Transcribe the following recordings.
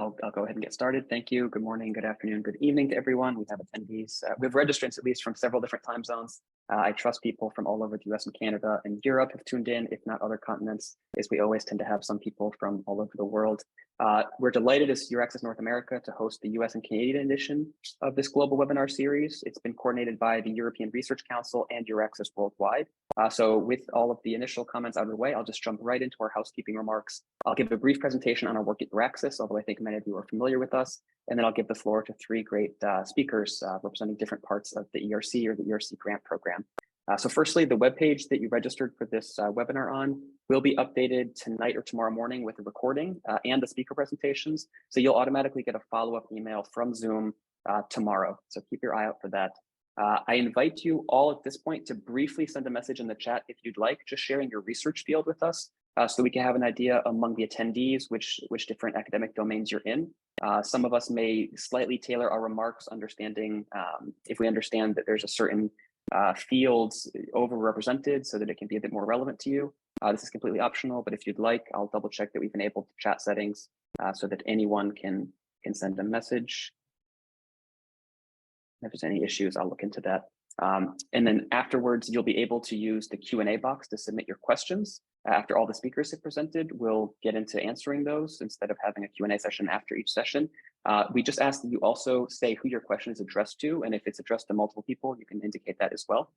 I'll go ahead and get started. Thank you. Good morning, good afternoon, good evening to everyone. We have attendees. We have registrants at least from several different time zones. I trust people from all over the US and Canada and Europe have tuned in, if not other continents, as we always tend to have some people from all over the world. We're delighted as EURAXESS North America to host the US and Canadian edition of this global webinar series. It's been coordinated by the European Research Council and EURAXESS Worldwide. So with all of the initial comments out of the way, I'll just jump right into our housekeeping remarks. I'll give a brief presentation on our work at EURAXESS, although I think many of you are familiar with us, and then I'll give the floor to three great speakers representing different parts of the ERC or the ERC grant program. So firstly, the webpage that you registered for this webinar on will be updated tonight or tomorrow morning with the recording and the speaker presentations. So you'll automatically get a follow-up email from Zoom tomorrow. So keep your eye out for that. I invite you all at this point to briefly send a message in the chat if you'd like, just sharing your research field with us so we can have an idea among the attendees which different academic domains you're in. Some of us may slightly tailor our remarks, understanding if we understand that there's a certain fields overrepresented so that it can be a bit more relevant to you. This is completely optional, but if you'd like, I'll double check that we've enabled the chat settings so that anyone can send a message. If there's any issues, I'll look into that. And then afterwards, you'll be able to use the Q&A box to submit your questions. After all the speakers have presented, we'll get into answering those instead of having a Q&A session after each session. We just ask that you also say who your question is addressed to, and if it's addressed to multiple people, you can indicate that as well.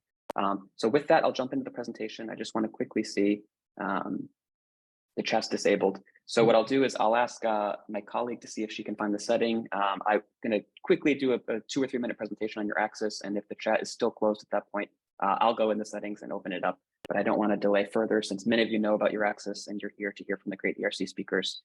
So with that, I'll jump into the presentation. I just want to quickly see the chat's disabled. So what I'll do is I'll ask my colleague to see if she can find the setting. I'm going to quickly do a 2 or 3 minute presentation on EURAXESS, and if the chat is still closed at that point, I'll go in the settings and open it up. But I don't want to delay further since many of you know about EURAXESS and you're here to hear from the great ERC speakers.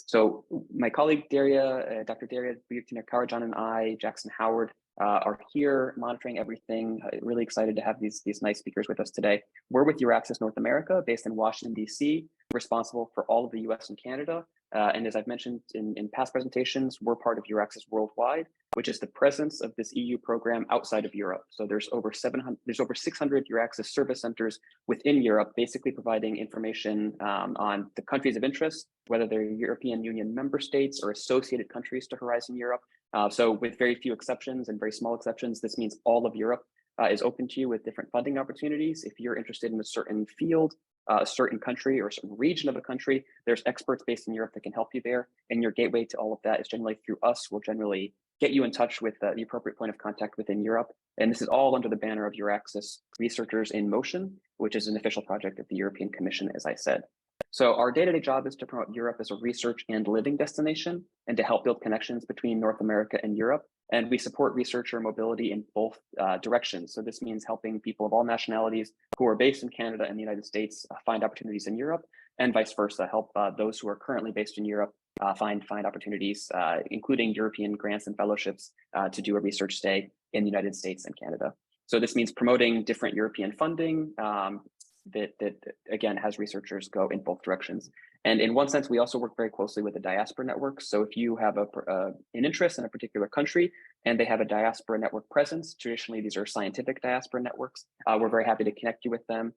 So my colleague Daria, Dr. Daria Karajan and I, Jackson Howard, are here monitoring everything. Really excited to have these nice speakers with us today. We're with EURAXESS North America, based in Washington, DC, responsible for all of the US and Canada. And as I've mentioned in past presentations, we're part of EURAXESS Worldwide, which is the presence of this EU program outside of Europe. So there's over 600 EURAXESS service centers within Europe, basically providing information on the countries of interest, whether they're European Union member states or associated countries to Horizon Europe. So with very few exceptions and very small exceptions, this means all of Europe is open to you with different funding opportunities. If you're interested in a certain field, a certain country or a certain region of a country, there's experts based in Europe that can help you there. And your gateway to all of that is generally through us. We'll generally get you in touch with the appropriate point of contact within Europe. And this is all under the banner of EURAXESS Researchers in Motion, which is an official project of the European Commission, as I said. So our day-to-day job is to promote Europe as a research and living destination and to help build connections between North America and Europe. And we support researcher mobility in both directions. So this means helping people of all nationalities who are based in Canada and the United States find opportunities in Europe, and vice versa, help those who are currently based in Europe find opportunities, including European grants and fellowships to do a research stay in the United States and Canada. So this means promoting different European funding that again has researchers go in both directions. And in one sense, we also work very closely with the diaspora networks. So if you have an interest in a particular country and they have a diaspora network presence, traditionally these are scientific diaspora networks, we're very happy to connect you with them.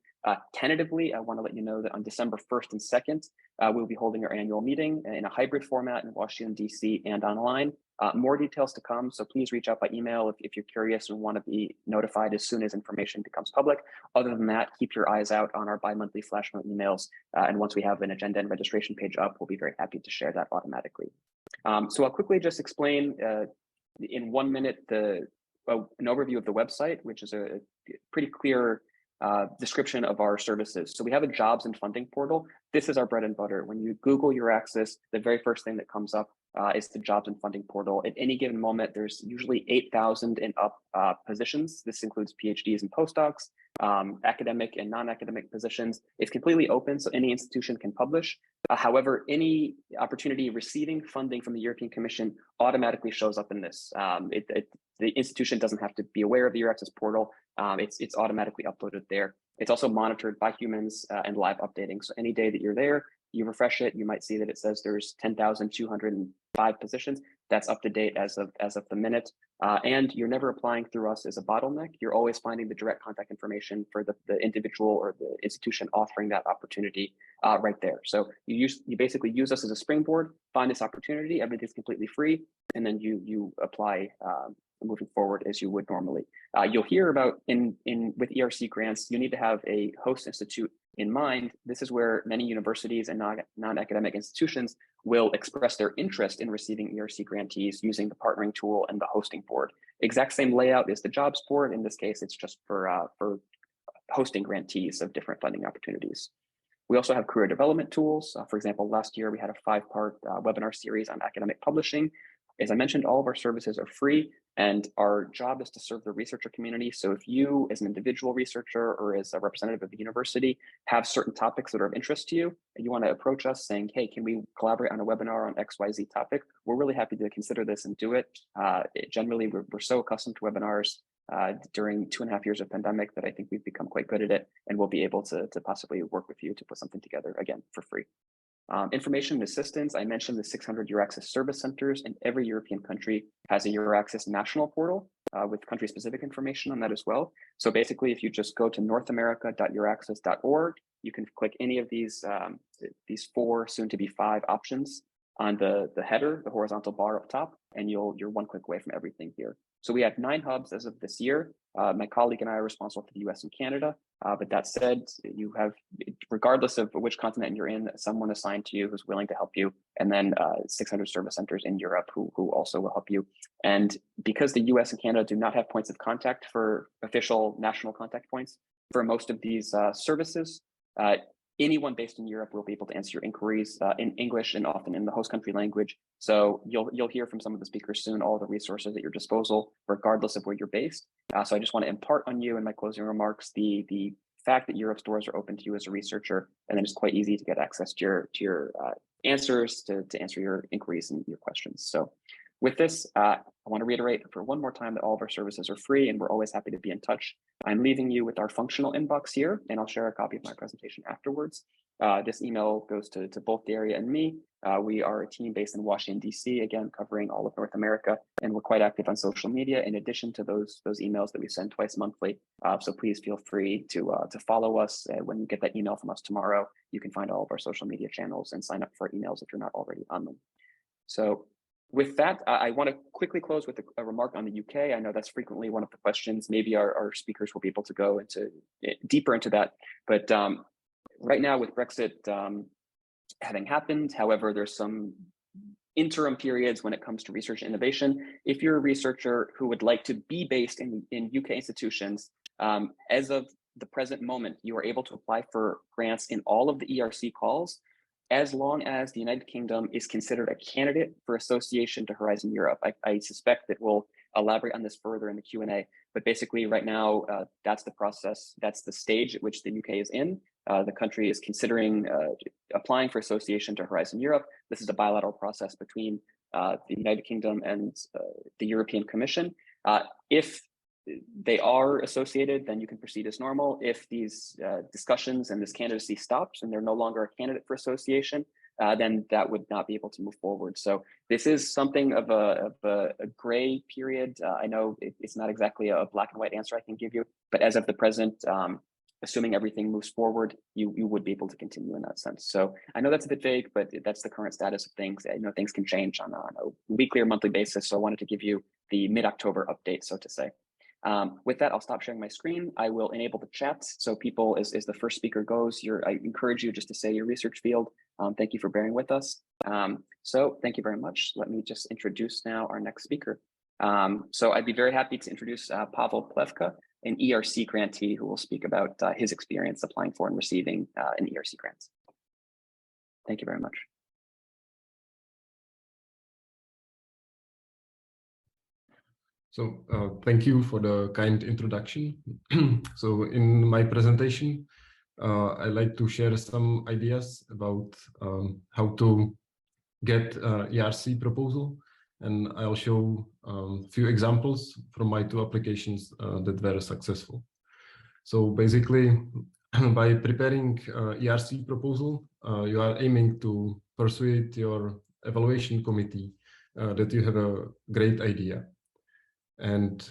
Tentatively, I want to let you know that on December 1st and 2nd, we'll be holding our annual meeting in a hybrid format in Washington, DC and online. More details to come, so please reach out by email if you're curious and want to be notified as soon as information becomes public. Other than that, keep your eyes out on our bi-monthly flash note emails, and once we have an agenda and registration page up, we'll be very happy to share that automatically. So I'll quickly just explain in 1 minute an overview of the website, which is a pretty clear description of our services. So we have a jobs and funding portal. This is our bread and butter. When you Google EURAXESS, the very first thing that comes up is the jobs and funding portal. At any given moment, there's usually 8,000 and up positions. This includes PhDs and postdocs, academic and non-academic positions. It's completely open, so any institution can publish. However, any opportunity receiving funding from the European Commission automatically shows up in this. The institution doesn't have to be aware of the EURAXESS portal. It's automatically uploaded there. It's also monitored by humans and live updating. So any day that you're there, you refresh it, you might see that it says there's 10,205 positions. That's up to date as of the minute. And you're never applying through us as a bottleneck. You're always finding the direct contact information for the individual or the institution offering that opportunity right there. So you basically use us as a springboard, find this opportunity, everything's completely free, and then you apply moving forward as you would normally. You'll hear about with ERC grants, you need to have a host institute in mind. This is where many universities and non-academic institutions will express their interest in receiving ERC grantees using the partnering tool and the hosting board. Exact same layout as the jobs board. In this case, it's just for hosting grantees of different funding opportunities. We also have career development tools. For example, last year we had a 5-part webinar series on academic publishing. As I mentioned, all of our services are free, and our job is to serve the researcher community. So if you, as an individual researcher or as a representative of the university, have certain topics that are of interest to you, and you want to approach us saying, hey, can we collaborate on a webinar on XYZ topic? We're really happy to consider this and do it. Generally, we're so accustomed to webinars during 2.5 years of pandemic that I think we've become quite good at it, and we'll be able to possibly work with you to put something together, again, for free. Information and assistance, I mentioned the 600 EURAXESS service centers, and every European country has a EURAXESS national portal with country-specific information on that as well. So basically, if you just go to northamerica.euraxess.org, you can click any of these 4, soon to be 5 options on the header, the horizontal bar up top, and you're one click away from everything here. So we have 9 hubs as of this year. My colleague and I are responsible for the US and Canada. But that said, you have, regardless of which continent you're in, someone assigned to you who's willing to help you, and then 600 service centers in Europe who also will help you. And because the US and Canada do not have points of contact for official national contact points for most of these services, anyone based in Europe will be able to answer your inquiries in English and often in the host country language. So you'll hear from some of the speakers soon, all the resources at your disposal, regardless of where you're based. So I just want to impart on you in my closing remarks the fact that Europe's doors are open to you as a researcher, and then it's quite easy to get access to your answers, to answer your inquiries and your questions. So with this, I want to reiterate for one more time that all of our services are free, and we're always happy to be in touch. I'm leaving you with our functional inbox here, and I'll share a copy of my presentation afterwards. This email goes to both Daria and me. We are a team based in Washington, D.C., again, covering all of North America, and we're quite active on social media in addition to those emails that we send twice monthly. So please feel free to follow us. When you get that email from us tomorrow, you can find all of our social media channels and sign up for emails if you're not already on them. So with that, I want to quickly close with a remark on the UK. I know that's frequently one of the questions. Maybe our speakers will be able to go deeper into that. But right now with Brexit having happened, however, there's some interim periods when it comes to research and innovation. If you're a researcher who would like to be based in UK institutions, as of the present moment, you are able to apply for grants in all of the ERC calls, as long as the United Kingdom is considered a candidate for association to Horizon Europe. I suspect that we'll elaborate on this further in the Q&A, but basically right now, that's the process, that's the stage at which the UK is in. The country is considering applying for association to Horizon Europe. This is a bilateral process between the United Kingdom and the European Commission. If they are associated, then you can proceed as normal. If these discussions and this candidacy stops and they're no longer a candidate for association, then that would not be able to move forward. So this is something of a gray period. I know it's not exactly a black and white answer I can give you, but as of the present, assuming everything moves forward, you would be able to continue in that sense. So I know that's a bit vague, but that's the current status of things. I know things can change on a weekly or monthly basis. So I wanted to give you the mid-October update, so to say. With that, I'll stop sharing my screen. I will enable the chat. So people, as the first speaker goes, I encourage you just to say your research field. Thank you for bearing with us. So thank you very much. Let me just introduce now our next speaker. So I'd be very happy to introduce Pavel Plevka, an ERC grantee who will speak about his experience applying for and receiving an ERC grant. Thank you very much. So thank you for the kind introduction. So in my presentation, I'd like to share some ideas about how to get ERC proposal, and I'll show a few examples from my 2 applications that were successful. So basically, by preparing ERC proposal, you are aiming to persuade your evaluation committee that you have a great idea. And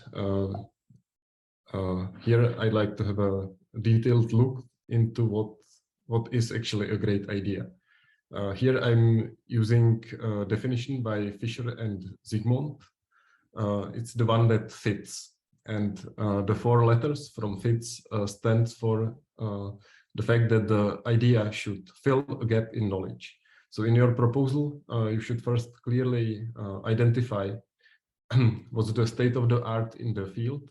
here I'd like to have a detailed look into what is actually a great idea. Here I'm using a definition by Fisher and Zygmunt. It's the one that fits. And the 4 letters from fits stands for the fact that the idea should fill a gap in knowledge. So in your proposal, you should first clearly identify what's the state of the art in the field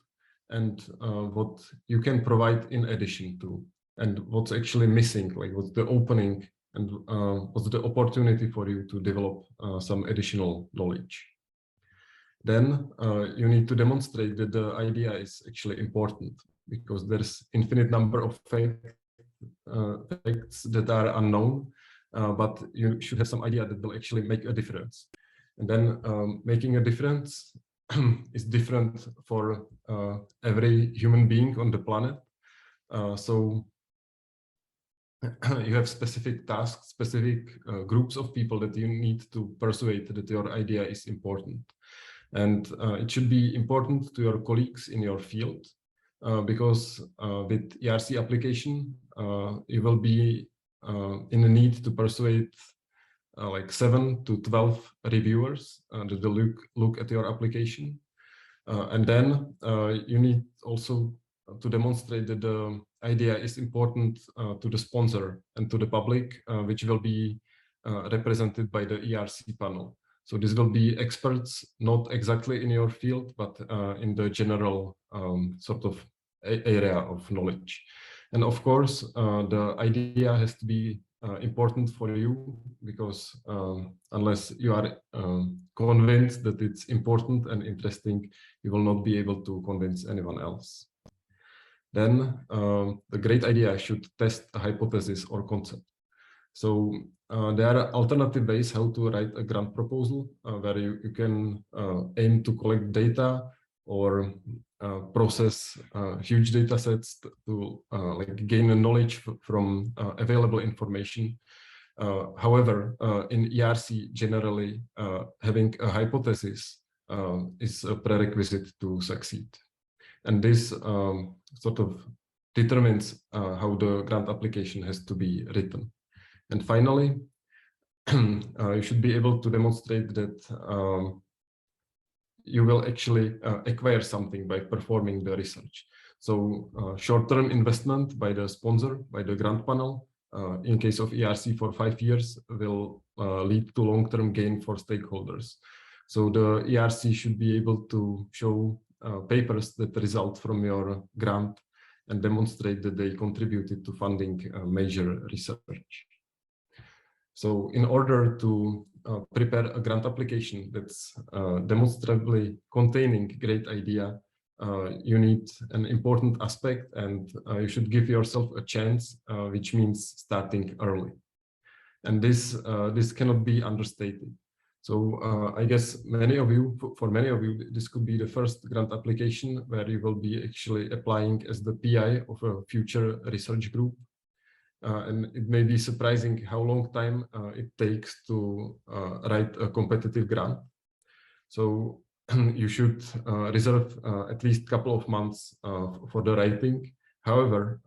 and what you can provide in addition to, and what's actually missing, like what's the opening and what's the opportunity for you to develop some additional knowledge. Then you need to demonstrate that the idea is actually important, because there's infinite number of facts that are unknown, but you should have some idea that will actually make a difference. And then making a difference is different for every human being on the planet. So you have specific tasks, specific groups of people that you need to persuade that your idea is important. And it should be important to your colleagues in your field, because with ERC application, you will be in a need to persuade like 7 to 12 reviewers that will look at your application. And then you need also to demonstrate that the idea is important to the sponsor and to the public, which will be represented by the ERC panel. So this will be experts, not exactly in your field, but in the general sort of area of knowledge. And of course, the idea has to be important for you, because unless you are convinced that it's important and interesting, you will not be able to convince anyone else. Then the great idea should test a hypothesis or concept. So there are alternative ways how to write a grant proposal, where you can aim to collect data or process huge data sets to like gain a knowledge from available information. However, in ERC, generally, having a hypothesis is a prerequisite to succeed. And this sort of determines how the grant application has to be written. And finally, you should be able to demonstrate that you will actually acquire something by performing the research. So short-term investment by the sponsor, by the grant panel, in case of ERC for 5 years, will lead to long-term gain for stakeholders. So the ERC should be able to show papers that result from your grant and demonstrate that they contributed to funding major research. So in order to prepare a grant application that's demonstrably containing great idea, you need an important aspect, and you should give yourself a chance, which means starting early. And this cannot be understated. So I guess for many of you, this could be the first grant application where you will be actually applying as the PI of a future research group. And it may be surprising how long time it takes to write a competitive grant. So you should reserve at least a couple of months for the writing. However,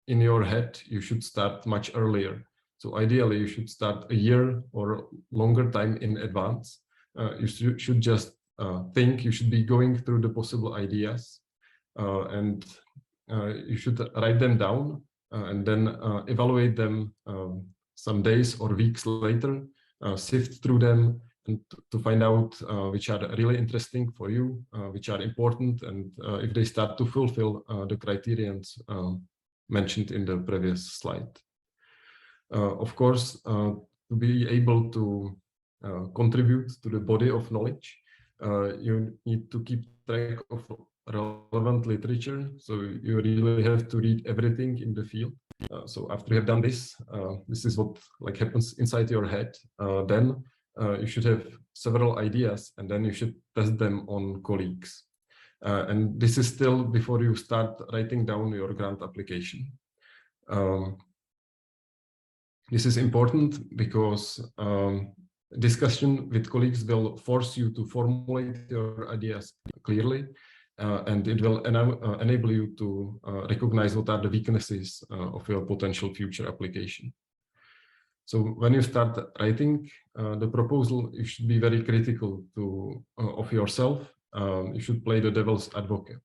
in your head, you should start much earlier. So ideally, you should start a year or longer time in advance. You should just think, you should be going through the possible ideas, and you should write them down and then evaluate them some days or weeks later, sift through them and to find out which are really interesting for you, which are important, and if they start to fulfill the criterions mentioned in the previous slide. Of course, to be able to contribute to the body of knowledge, you need to keep track of relevant literature. So you really have to read everything in the field. So after you have done this, this is what like happens inside your head. Then you should have several ideas, and then you should test them on colleagues. And this is still before you start writing down your grant application. This is important because discussion with colleagues will force you to formulate your ideas clearly, and it will enable you to recognize what are the weaknesses of your potential future application. So when you start writing the proposal, you should be very critical of yourself. You should play the devil's advocate,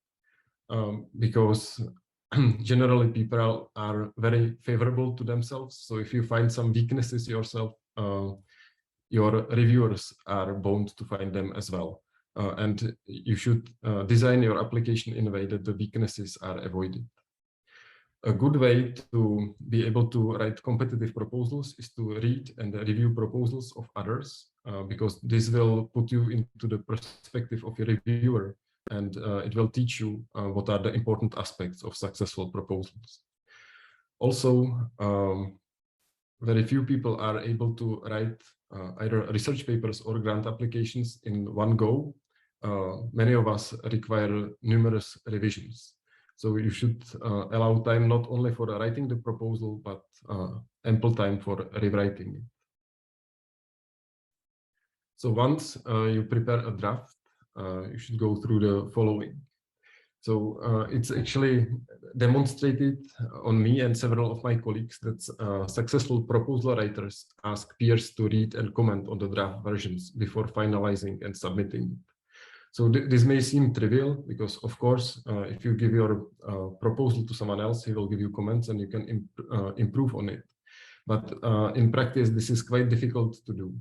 because generally people are very favorable to themselves. So if you find some weaknesses yourself, your reviewers are bound to find them as well. And you should design your application in a way that the weaknesses are avoided. A good way to be able to write competitive proposals is to read and review proposals of others, because this will put you into the perspective of your reviewer, and it will teach you what are the important aspects of successful proposals. Also, very few people are able to write either research papers or grant applications in one go. Many of us require numerous revisions. So you should allow time not only for writing the proposal, but ample time for rewriting it. So once you prepare a draft, you should go through the following. So it's actually demonstrated on me and several of my colleagues that successful proposal writers ask peers to read and comment on the draft versions before finalizing and submitting it. So this may seem trivial because, of course, if you give your proposal to someone else, he will give you comments and you can improve on it. But in practice, this is quite difficult to do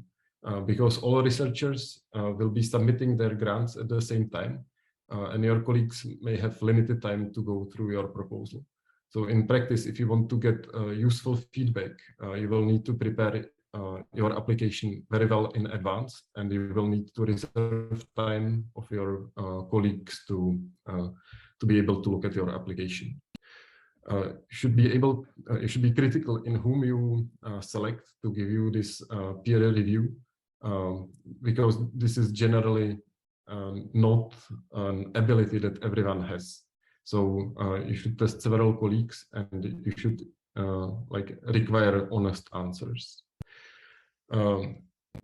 because all researchers will be submitting their grants at the same time, and your colleagues may have limited time to go through your proposal. So in practice, if you want to get useful feedback, you will need to prepare your application very well in advance, and you will need to reserve time of your colleagues to be able to look at your application. You should be critical in whom you select to give you this peer review, because this is generally not an ability that everyone has. So you should test several colleagues, and you should require honest answers.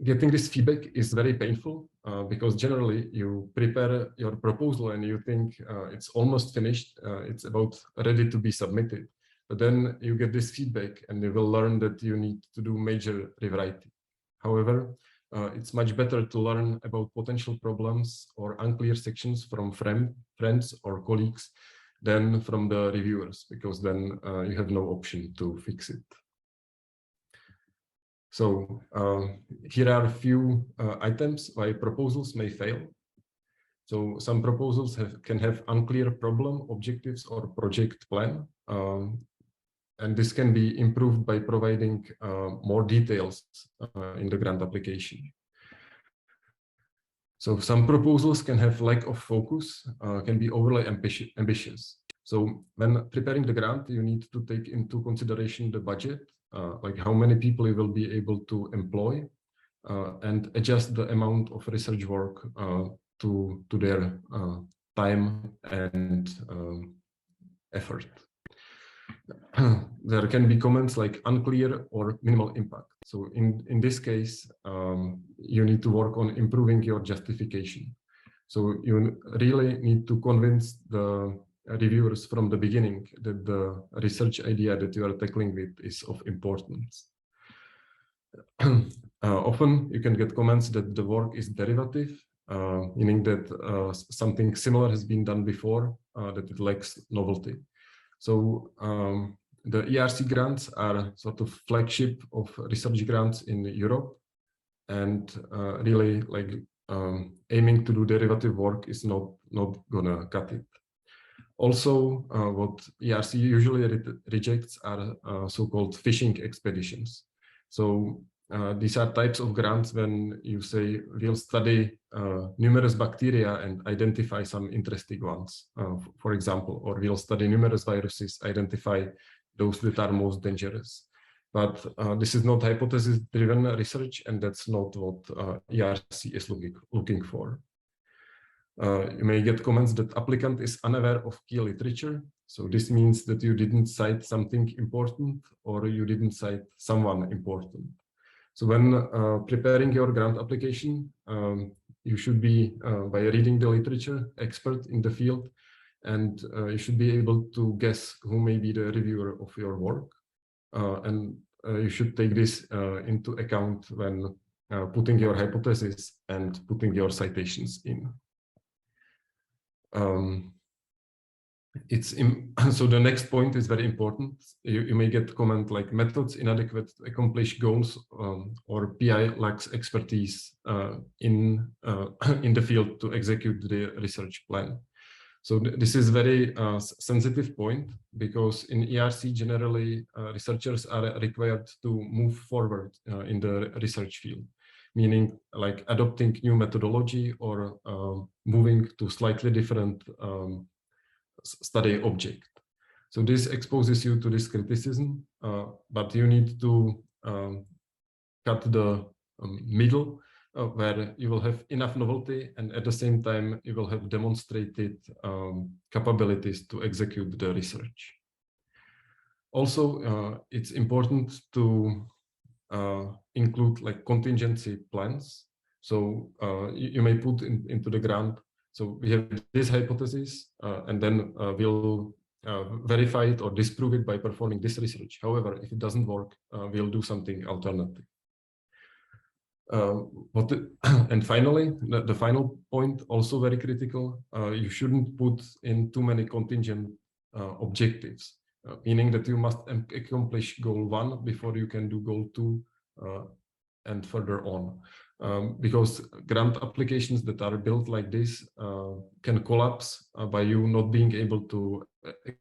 Getting this feedback is very painful because generally you prepare your proposal and you think it's almost finished, it's about ready to be submitted. But then you get this feedback and you will learn that you need to do major rewriting. However, it's much better to learn about potential problems or unclear sections from friends or colleagues than from the reviewers, because then you have no option to fix it. So here are a few items why proposals may fail. So some proposals can have unclear problem, objectives, or project plan. And this can be improved by providing more details in the grant application. So some proposals can have lack of focus, can be overly ambitious. So when preparing the grant, you need to take into consideration the budget, like how many people you will be able to employ, and adjust the amount of research work to their time and effort. There can be comments like unclear or minimal impact. So in this case, you need to work on improving your justification. So you really need to convince the reviewers from the beginning that the research idea that you are tackling with is of importance. Often you can get comments that the work is derivative, meaning that something similar has been done before, that it lacks novelty. So the ERC grants are sort of flagship of research grants in Europe, and really aiming to do derivative work is not gonna cut it. Also, what ERC usually rejects are so-called fishing expeditions. So these are types of grants when you say we'll study numerous bacteria and identify some interesting ones, for example, or we'll study numerous viruses, identify those that are most dangerous. But this is not hypothesis-driven research, and that's not what ERC is looking for. You may get comments that applicant is unaware of key literature. So this means that you didn't cite something important, or you didn't cite someone important. So when preparing your grant application, you should be, by reading the literature, expert in the field, and you should be able to guess who may be the reviewer of your work. And you should take this into account when putting your hypothesis and putting your citations in. So the next point is very important. You may get comment like methods inadequate to accomplish goals, or PI lacks expertise in the field to execute the research plan. So this is very sensitive point, because in ERC generally researchers are required to move forward in the research field, meaning like adopting new methodology or moving to slightly different study object. So this exposes you to this criticism, but you need to cut the middle, where you will have enough novelty and at the same time you will have demonstrated capabilities to execute the research. Also, it's important to include like contingency plans. So you may put into the grant, so we have this hypothesis and then we'll verify it or disprove it by performing this research. However, if it doesn't work, we'll do something alternative. And finally, the final point, also very critical, you shouldn't put in too many contingent objectives, meaning that you must accomplish goal 1 before you can do goal 2 and further on. Because grant applications that are built like this can collapse by you not being able to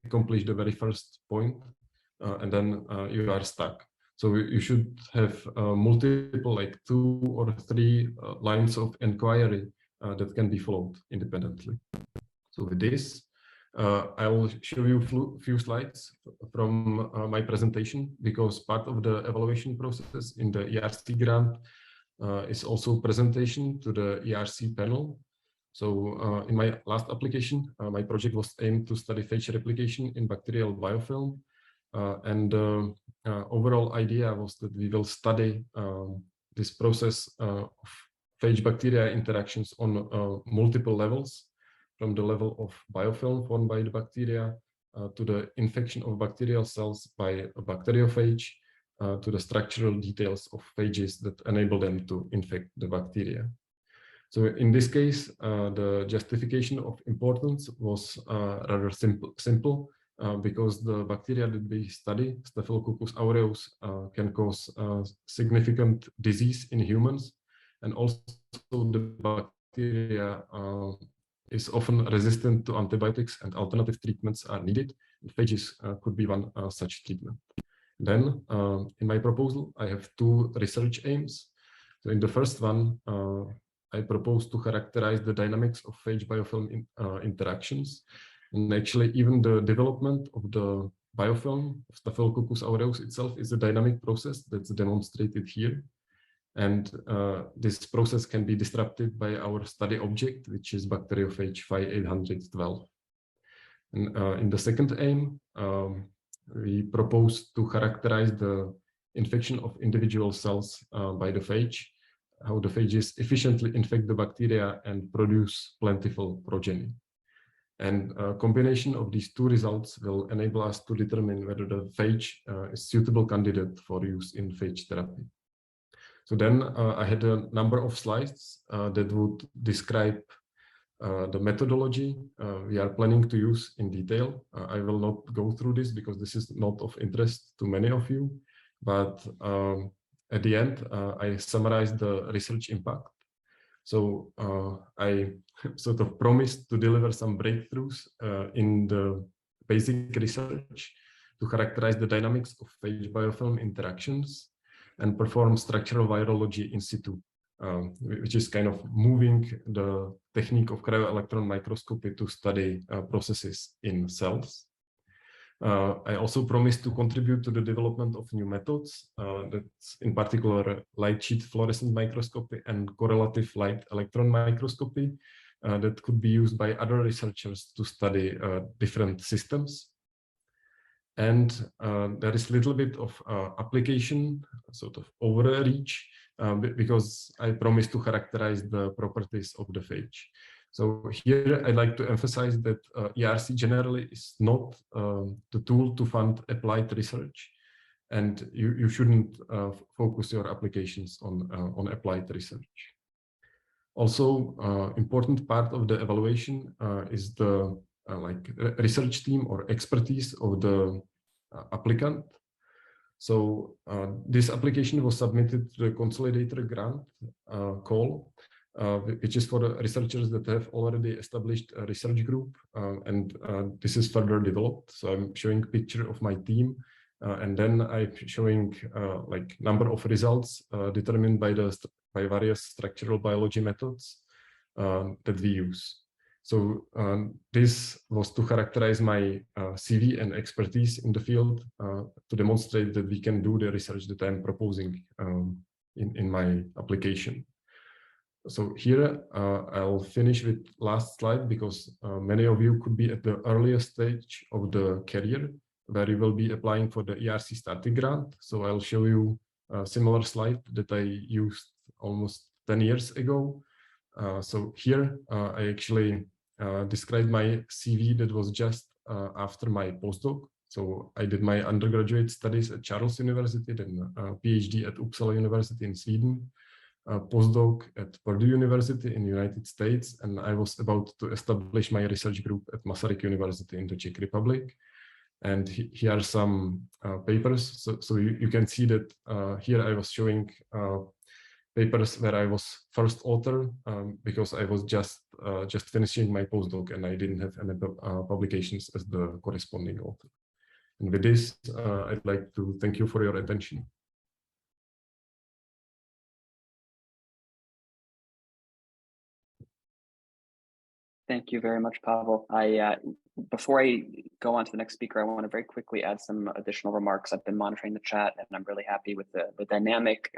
accomplish the very first point, and then you are stuck. So you should have multiple, like 2 or 3 lines of inquiry that can be followed independently. So with this, I will show you a few slides from my presentation, because part of the evaluation process in the ERC grant is also presentation to the ERC panel. So in my last application, my project was aimed to study phage replication in bacterial biofilm. And overall idea was that we will study this process of phage bacteria interactions on multiple levels, from the level of biofilm formed by the bacteria to the infection of bacterial cells by a bacteriophage, to the structural details of phages that enable them to infect the bacteria. So in this case, the justification of importance was rather simple. Because the bacteria that we study, Staphylococcus aureus, can cause significant disease in humans, and also the bacteria is often resistant to antibiotics, and alternative treatments are needed. Phages could be one such treatment. Then, in my proposal, I have 2 research aims. So in the first one, I propose to characterize the dynamics of phage biofilm interactions. And actually, even the development of the biofilm of Staphylococcus aureus itself is a dynamic process that's demonstrated here. And this process can be disrupted by our study object, which is bacteriophage 5812. And in the second aim, we propose to characterize the infection of individual cells by the phage, how the phages efficiently infect the bacteria and produce plentiful progeny. And a combination of these 2 results will enable us to determine whether the phage is a suitable candidate for use in phage therapy. So then I had a number of slides that would describe the methodology we are planning to use in detail. I will not go through this because this is not of interest to many of you, but at the end, I summarized the research impact. So I sort of promised to deliver some breakthroughs in the basic research to characterize the dynamics of phage biofilm interactions and perform structural virology in situ, which is kind of moving the technique of cryo-electron microscopy to study processes in cells. I also promised to contribute to the development of new methods, that's in particular light sheet fluorescent microscopy and correlative light electron microscopy that could be used by other researchers to study different systems. And there is a little bit of application sort of overreach because I promised to characterize the properties of the page. So here I'd like to emphasize that ERC generally is not the tool to fund applied research, and you shouldn't focus your applications on applied research. Also, important part of the evaluation is the research team or expertise of the applicant. So this application was submitted to the consolidator grant call, which is for the researchers that have already established a research group, and this is further developed. So I'm showing a picture of my team, and then I'm showing like number of results determined by various structural biology methods that we use. So this was to characterize my CV and expertise in the field to demonstrate that we can do the research that I'm proposing in my application. So here I'll finish with last slide because many of you could be at the earliest stage of the career where you will be applying for the ERC starting grant. So I'll show you a similar slide that I used almost 10 years ago. So here I actually described my CV that was just after my postdoc. So I did my undergraduate studies at Charles University, then PhD at Uppsala University in Sweden, postdoc at Purdue University in the United States, and I was about to establish my research group at Masaryk University in the Czech Republic. And here are some papers. So you can see that here I was showing papers where I was first author because I was just finishing my postdoc and I didn't have any publications as the corresponding author. And with this, I'd like to thank you for your attention. Thank you very much, Pavel. Before I go on to the next speaker, I want to very quickly add some additional remarks. I've been monitoring the chat and I'm really happy with the dynamic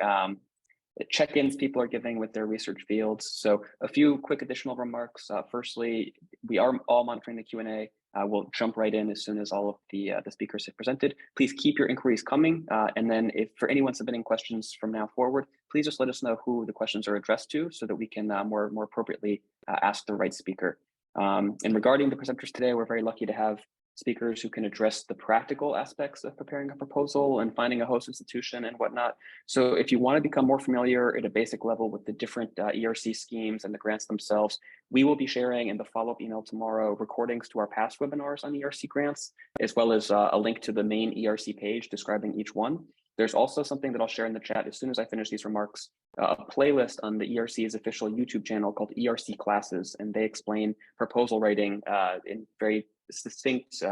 check-ins people are giving with their research fields. So a few quick additional remarks. Firstly, we are all monitoring the Q&A. We'll jump right in as soon as all of the speakers have presented. Please keep your inquiries coming. And then if for anyone submitting questions from now forward, please just let us know who the questions are addressed to so that we can more appropriately ask the right speaker. And regarding the presenters today, we're very lucky to have speakers who can address the practical aspects of preparing a proposal and finding a host institution and whatnot. So if you want to become more familiar at a basic level with the different ERC schemes and the grants themselves, we will be sharing in the follow-up email tomorrow recordings to our past webinars on ERC grants, as well as a link to the main ERC page describing each one. There's also something that I'll share in the chat as soon as I finish these remarks, a playlist on the ERC's official YouTube channel called ERC Classes, and they explain proposal writing in very succinct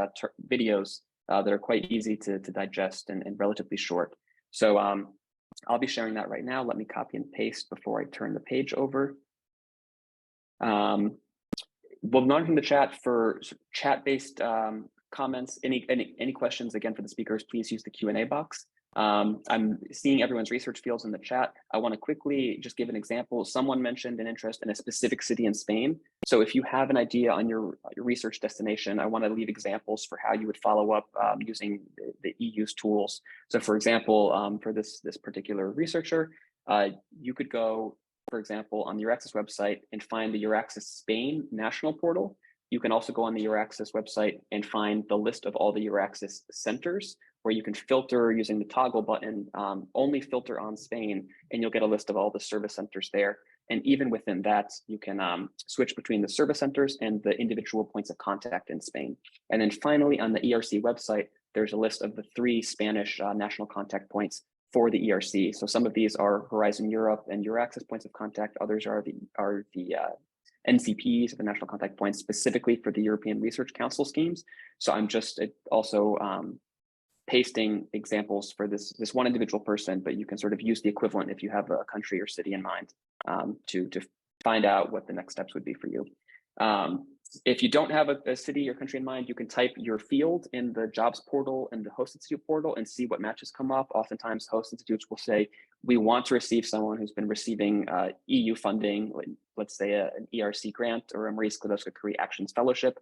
videos that are quite easy to digest and relatively short. So I'll be sharing that right now. Let me copy and paste before I turn the page over. We'll monitor the chat for chat-based comments. Any questions, again, for the speakers, please use the Q&A box. I'm seeing everyone's research fields in the chat. I want to quickly just give an example. Someone mentioned an interest in a specific city in Spain. So if you have an idea on your research destination, I want to leave examples for how you would follow up using the EU's tools. So for example, for this particular researcher, you could go, for example, on the EURAXESS website and find the EURAXESS Spain national portal. You can also go on the EURAXESS website and find the list of all the EURAXESS centers, where you can filter using the toggle button, only filter on Spain, and you'll get a list of all the service centers there. And even within that, you can switch between the service centers and the individual points of contact in Spain. And then finally, on the ERC website, there's a list of the 3 Spanish national contact points for the ERC. So some of these are Horizon Europe and EURAXESS points of contact. Others are the NCPs, the national contact points, specifically for the European Research Council schemes. So I'm just also pasting examples for this one individual person, but you can sort of use the equivalent if you have a country or city in mind to find out what the next steps would be for you. If you don't have a city or country in mind, you can type your field in the jobs portal and the host institute portal and see what matches come up. Oftentimes host institutes will say, we want to receive someone who's been receiving EU funding, let's say an ERC grant or a Marie Skłodowska-Curie Actions Fellowship.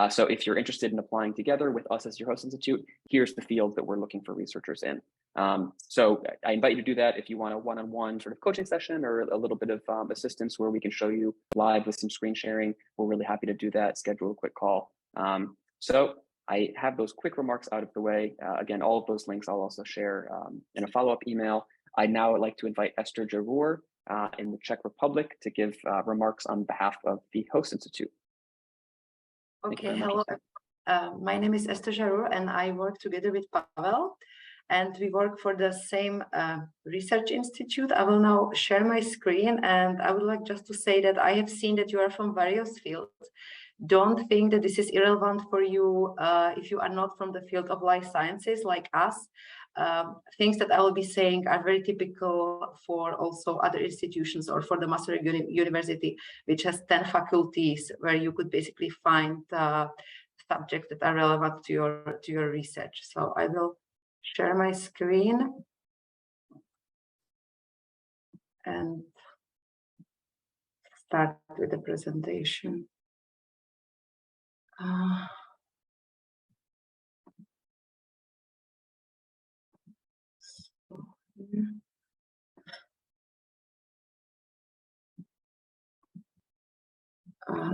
So if you're interested in applying together with us as your host institute, here's the field that we're looking for researchers in. So I invite you to do that if you want a one-on-one sort of coaching session or a little bit of assistance where we can show you live with some screen sharing. We're really happy to do that, schedule a quick call. So I have those quick remarks out of the way. Again, all of those links I'll also share in a follow-up email. I'd now like to invite Esther Jarur in the Czech Republic to give remarks on behalf of the Host Institute. Okay, hello. My name is Esther Jarur and I work together with Pavel, and we work for the same research institute. I will now share my screen, and I would like just to say that I have seen that you are from various fields. Don't think that this is irrelevant for you if you are not from the field of life sciences like us. Things that I will be saying are very typical for also other institutions or for the Masaryk University, which has 10 faculties where you could basically find subjects that are relevant to your research. So I will share my screen and start with the presentation.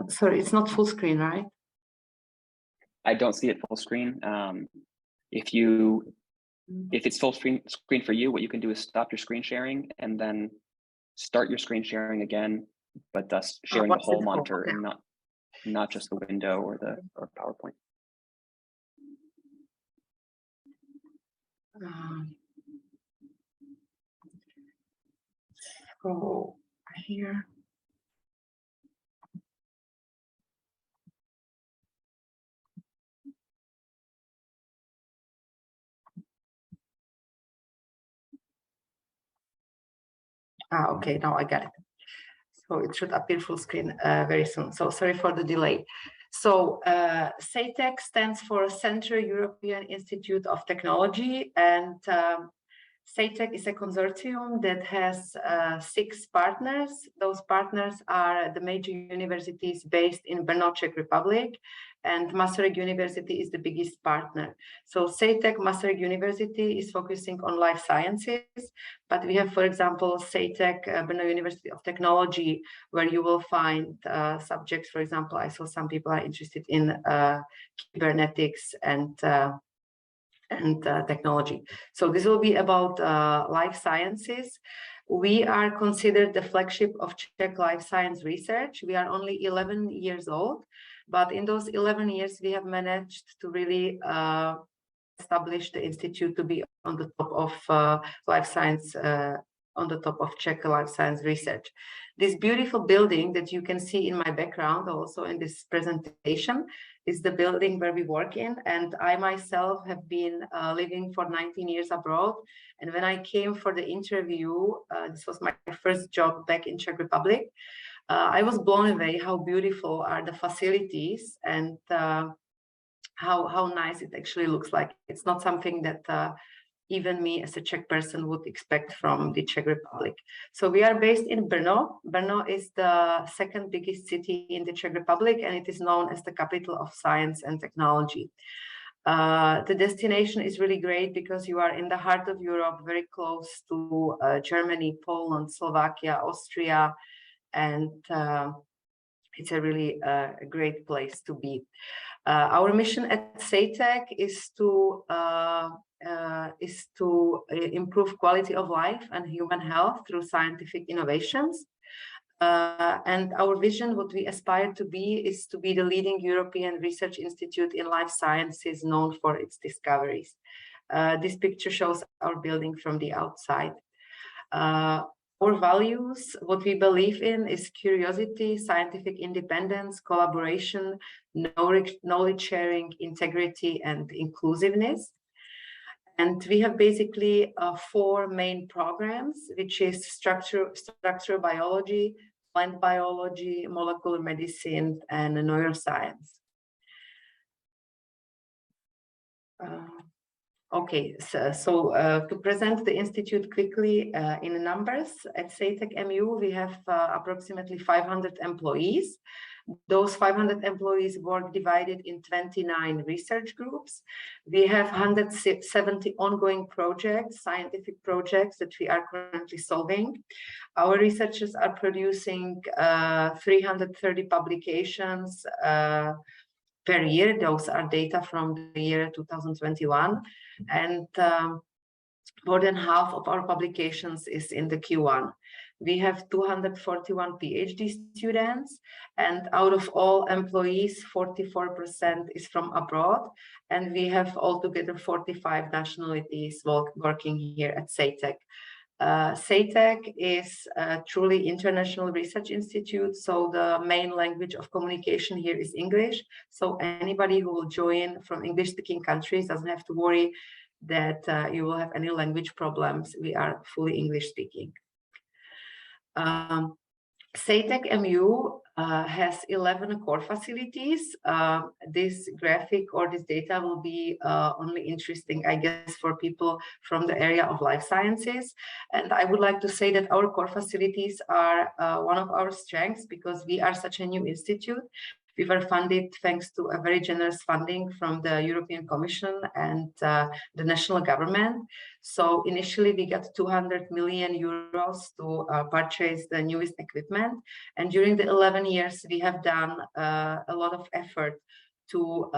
Sorry, it's not full screen, right? I don't see it full screen. If it's full screen for you, what you can do is stop your screen sharing and then start your screen sharing again, but thus sharing the whole monitor and not just the window or PowerPoint. So here. Okay, now I got it. So it should appear full screen very soon. So sorry for the delay. So CETEC stands for Central European Institute of Technology, and CETEC is a consortium that has 6 partners. Those partners are the major universities based in Brno, Czech Republic, and Masaryk University is the biggest partner. So CETEC Masaryk University is focusing on life sciences, but we have, for example, CETEC Brno University of Technology, where you will find subjects. For example, I saw some people are interested in cybernetics and technology. So this will be about life sciences. We are considered the flagship of Czech life science research. We are only 11 years old, but in those 11 years, we have managed to really establish the institute to be on the top of life science, on the top of Czech life science research. This beautiful building that you can see in my background, also in this presentation, is the building where we work in. And I myself have been living for 19 years abroad. And when I came for the interview, this was my first job back in Czech Republic, I was blown away how beautiful are the facilities and how nice it actually looks like. It's not something that even me as a Czech person would expect from the Czech Republic. So we are based in Brno. Brno is the second biggest city in the Czech Republic, and it is known as the capital of science and technology. The destination is really great because you are in the heart of Europe, very close to Germany, Poland, Slovakia, Austria, and it's a really great place to be. Our mission at CETEC is to improve quality of life and human health through scientific innovations. And our vision, what we aspire to be, is to be the leading European research institute in life sciences known for its discoveries. This picture shows our building from the outside. Our values, what we believe in, is curiosity, scientific independence, collaboration, knowledge sharing, integrity, and inclusiveness. And we have basically 4 main programs, which is structural biology, plant biology, molecular medicine, and neuroscience. Okay, so to present the institute quickly in numbers, at SATEC MU, we have approximately 500 employees. Those 500 employees work divided in 29 research groups. We have 170 ongoing projects, scientific projects that we are currently solving. Our researchers are producing 330 publications per year. Those are data from the year 2021. And more than half of our publications is in the Q1. We have 241 PhD students, and out of all employees, 44% is from abroad. And we have altogether 45 nationalities working here at SATEC. SATEC is a truly international research institute, so the main language of communication here is English. So anybody who will join from English-speaking countries doesn't have to worry that you will have any language problems. We are fully English-speaking. SATEC MU has 11 core facilities. This graphic or this data will be only interesting, I guess, for people from the area of life sciences. And I would like to say that our core facilities are one of our strengths because we are such a new institute. We were funded thanks to a very generous funding from the European Commission and the national government. So initially we got 200 million euros to purchase the newest equipment. And during the 11 years, we have done a lot of effort to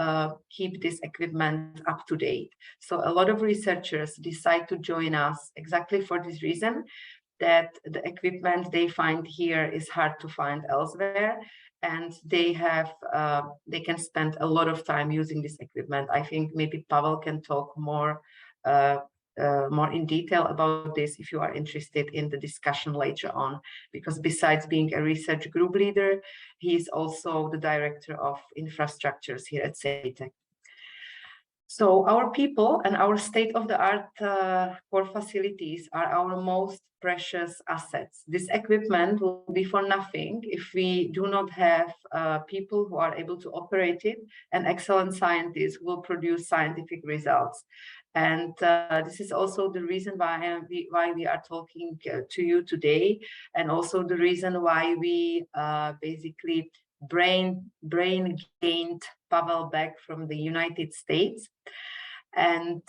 keep this equipment up to date. So a lot of researchers decide to join us exactly for this reason, that the equipment they find here is hard to find elsewhere. And they can spend a lot of time using this equipment. I think maybe Pavel can talk more in detail about this if you are interested in the discussion later on, because besides being a research group leader, he is also the director of infrastructures here at SATEC. So our people and our state-of-the-art core facilities are our most precious assets. This equipment will be for nothing if we do not have people who are able to operate it, and excellent scientists who will produce scientific results. And this is also the reason why we are talking to you today, and also the reason why we basically brain gained Pavel back from the United States. And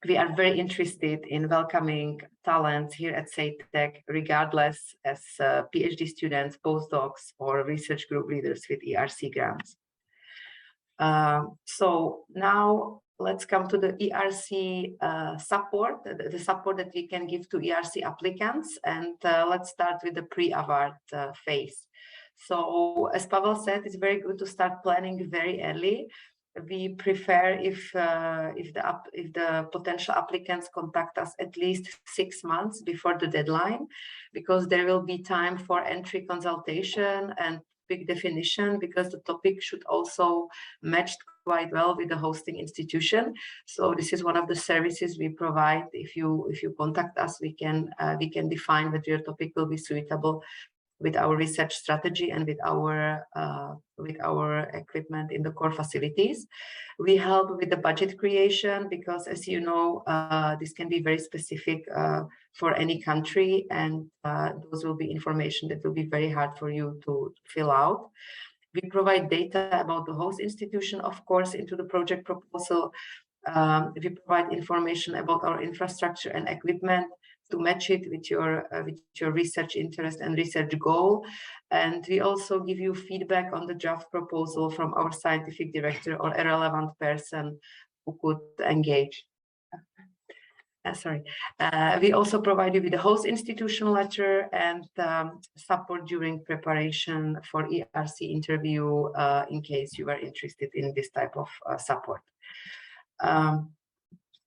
we are very interested in welcoming talents here at SATEC, regardless as PhD students, postdocs, or research group leaders with ERC grants. So now let's come to the ERC support, the support that we can give to ERC applicants. And let's start with the pre-award phase. So as Pavel said, it's very good to start planning very early. We prefer if the potential applicants contact us at least 6 months before the deadline, because there will be time for entry consultation and topic definition, because the topic should also match quite well with the hosting institution. So this is one of the services we provide. If you contact us, we can define that your topic will be suitable with our research strategy and with our equipment in the core facilities. We help with the budget creation because, as you know, this can be very specific for any country, and those will be information that will be very hard for you to fill out. We provide data about the host institution, of course, into the project proposal. We provide information about our infrastructure and equipment to match it with your research interest and research goal. And we also give you feedback on the draft proposal from our scientific director or a relevant person who could engage. We also provide you with a host institution letter and support during preparation for ERC interview in case you are interested in this type of support.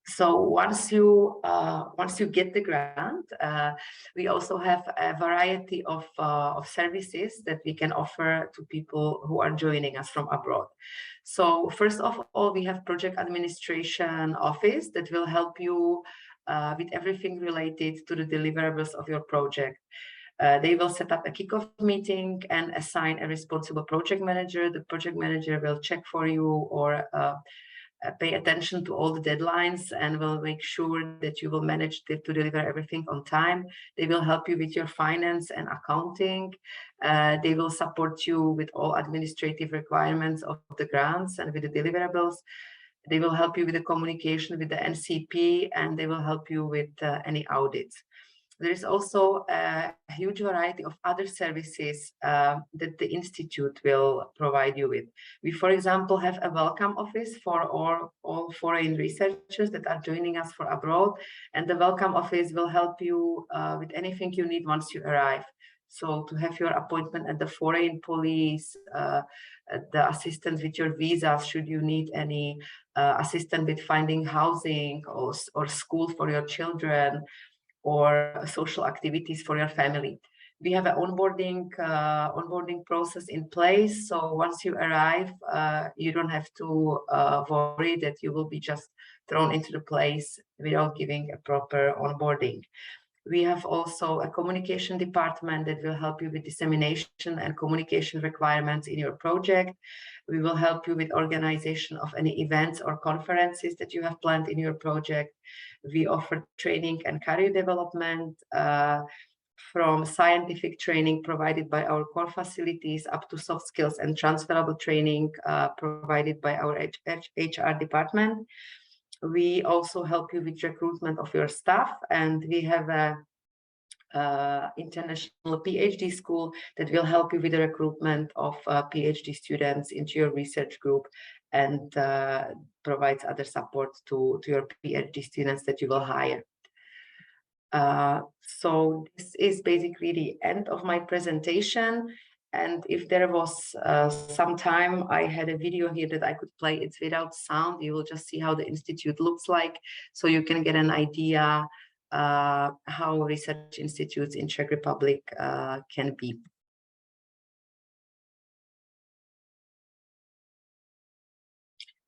So once you get the grant, we also have a variety of services that we can offer to people who are joining us from abroad. So first of all, we have project administration office that will help you with everything related to the deliverables of your project. They will set up a kickoff meeting and assign a responsible project manager. The project manager will check for you or pay attention to all the deadlines and will make sure that you will manage to deliver everything on time. They will help you with your finance and accounting. They will support you with all administrative requirements of the grants and with the deliverables. They will help you with the communication with the NCP, and they will help you with any audits. There is also a huge variety of other services that the Institute will provide you with. We, for example, have a welcome office for all foreign researchers that are joining us for abroad, and the welcome office will help you with anything you need once you arrive. So to have your appointment at the foreign police, the assistance with your visas, should you need any assistance with finding housing or school for your children, or social activities for your family. We have an onboarding process in place. So once you arrive, you don't have to worry that you will be just thrown into the place without giving a proper onboarding. We have also a communication department that will help you with dissemination and communication requirements in your project. We will help you with organization of any events or conferences that you have planned in your project. We offer training and career development from scientific training provided by our core facilities up to soft skills and transferable training provided by our HR department. We also help you with recruitment of your staff, and we have a international PhD school that will help you with the recruitment of PhD students into your research group, and provides other support to your PhD students that you will hire. So this is basically the end of my presentation. And if there was some time, I had a video here that I could play. It's without sound. You will just see how the Institute looks like, so you can get an idea how research institutes in Czech Republic can be.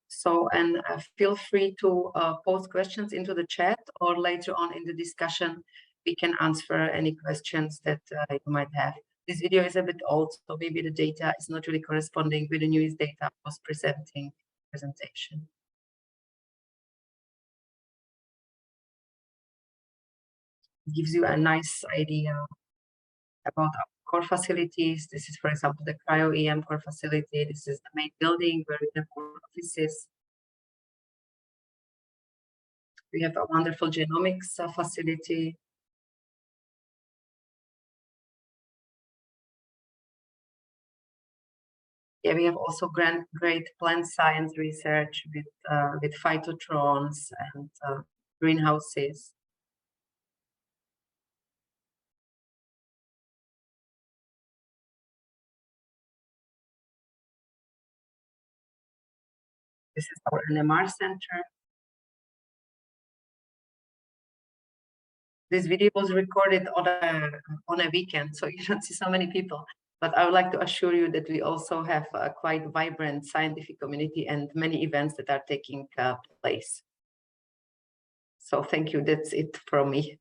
So, and feel free to post questions into the chat, or later on in the discussion, we can answer any questions that you might have. This video is a bit old, so maybe the data is not really corresponding with the newest data I was presenting presentation. It gives you a nice idea about our core facilities. This is, for example, the cryo-EM core facility. This is the main building where we have our offices. We have a wonderful genomics facility. Yeah, we have also great plant science research with phytotrons and greenhouses. This is our NMR center. This video was recorded on a weekend, so you don't see so many people. But I would like to assure you that we also have a quite vibrant scientific community and many events that are taking place. So thank you. That's it from me.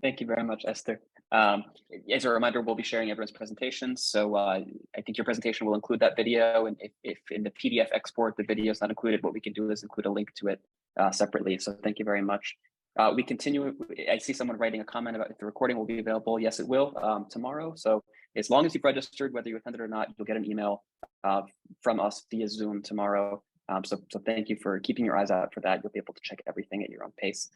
Thank you very much, Esther. As a reminder, we'll be sharing everyone's presentations. So I think your presentation will include that video. And if in the PDF export, the video is not included, what we can do is include a link to it separately. So thank you very much. We continue. I see someone writing a comment about if the recording will be available. Yes, it will tomorrow. So as long as you've registered, whether you attended or not, you'll get an email from us via Zoom tomorrow. So thank you for keeping your eyes out for that. You'll be able to check everything at your own pace.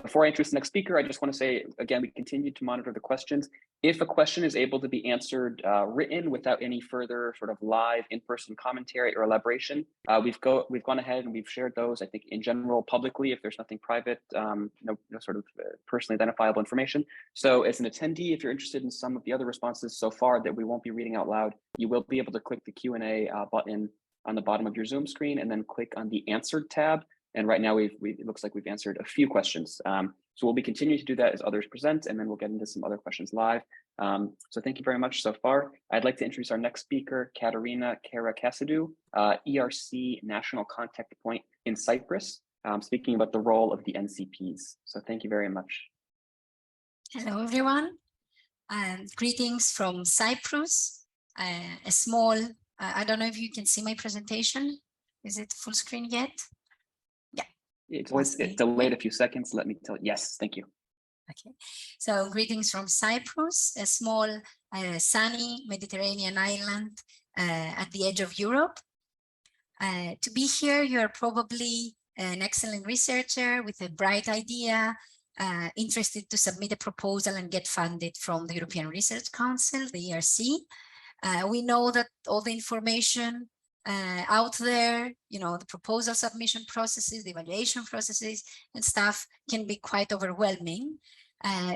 Before I introduce the next speaker, I just want to say, again, we continue to monitor the questions. If a question is able to be answered written without any further sort of live in-person commentary or elaboration, we've gone ahead and we've shared those, I think, in general, publicly, if there's nothing private, no sort of personally identifiable information. So as an attendee, if you're interested in some of the other responses so far that we won't be reading out loud, you will be able to click the Q&A button on the bottom of your Zoom screen and then click on the Answered tab. And right now, it looks like we've answered a few questions. So we'll be continuing to do that as others present, and then we'll get into some other questions live. So thank you very much so far. I'd like to introduce our next speaker, Katerina Kara-Kassadou, ERC National Contact Point in Cyprus, speaking about the role of the NCPs. So thank you very much. Hello, everyone. Greetings from Cyprus. A small, I don't know if you can see my presentation. Is it full screen yet? Yeah. It's delayed a few seconds. Let me tell you. Yes, thank you. Okay, so greetings from Cyprus, a small sunny Mediterranean island at the edge of Europe. To be here, you're probably an excellent researcher with a bright idea, interested to submit a proposal and get funded from the European Research Council, the ERC. We know that all the information out there, you know, the proposal submission processes, the evaluation processes and stuff can be quite overwhelming,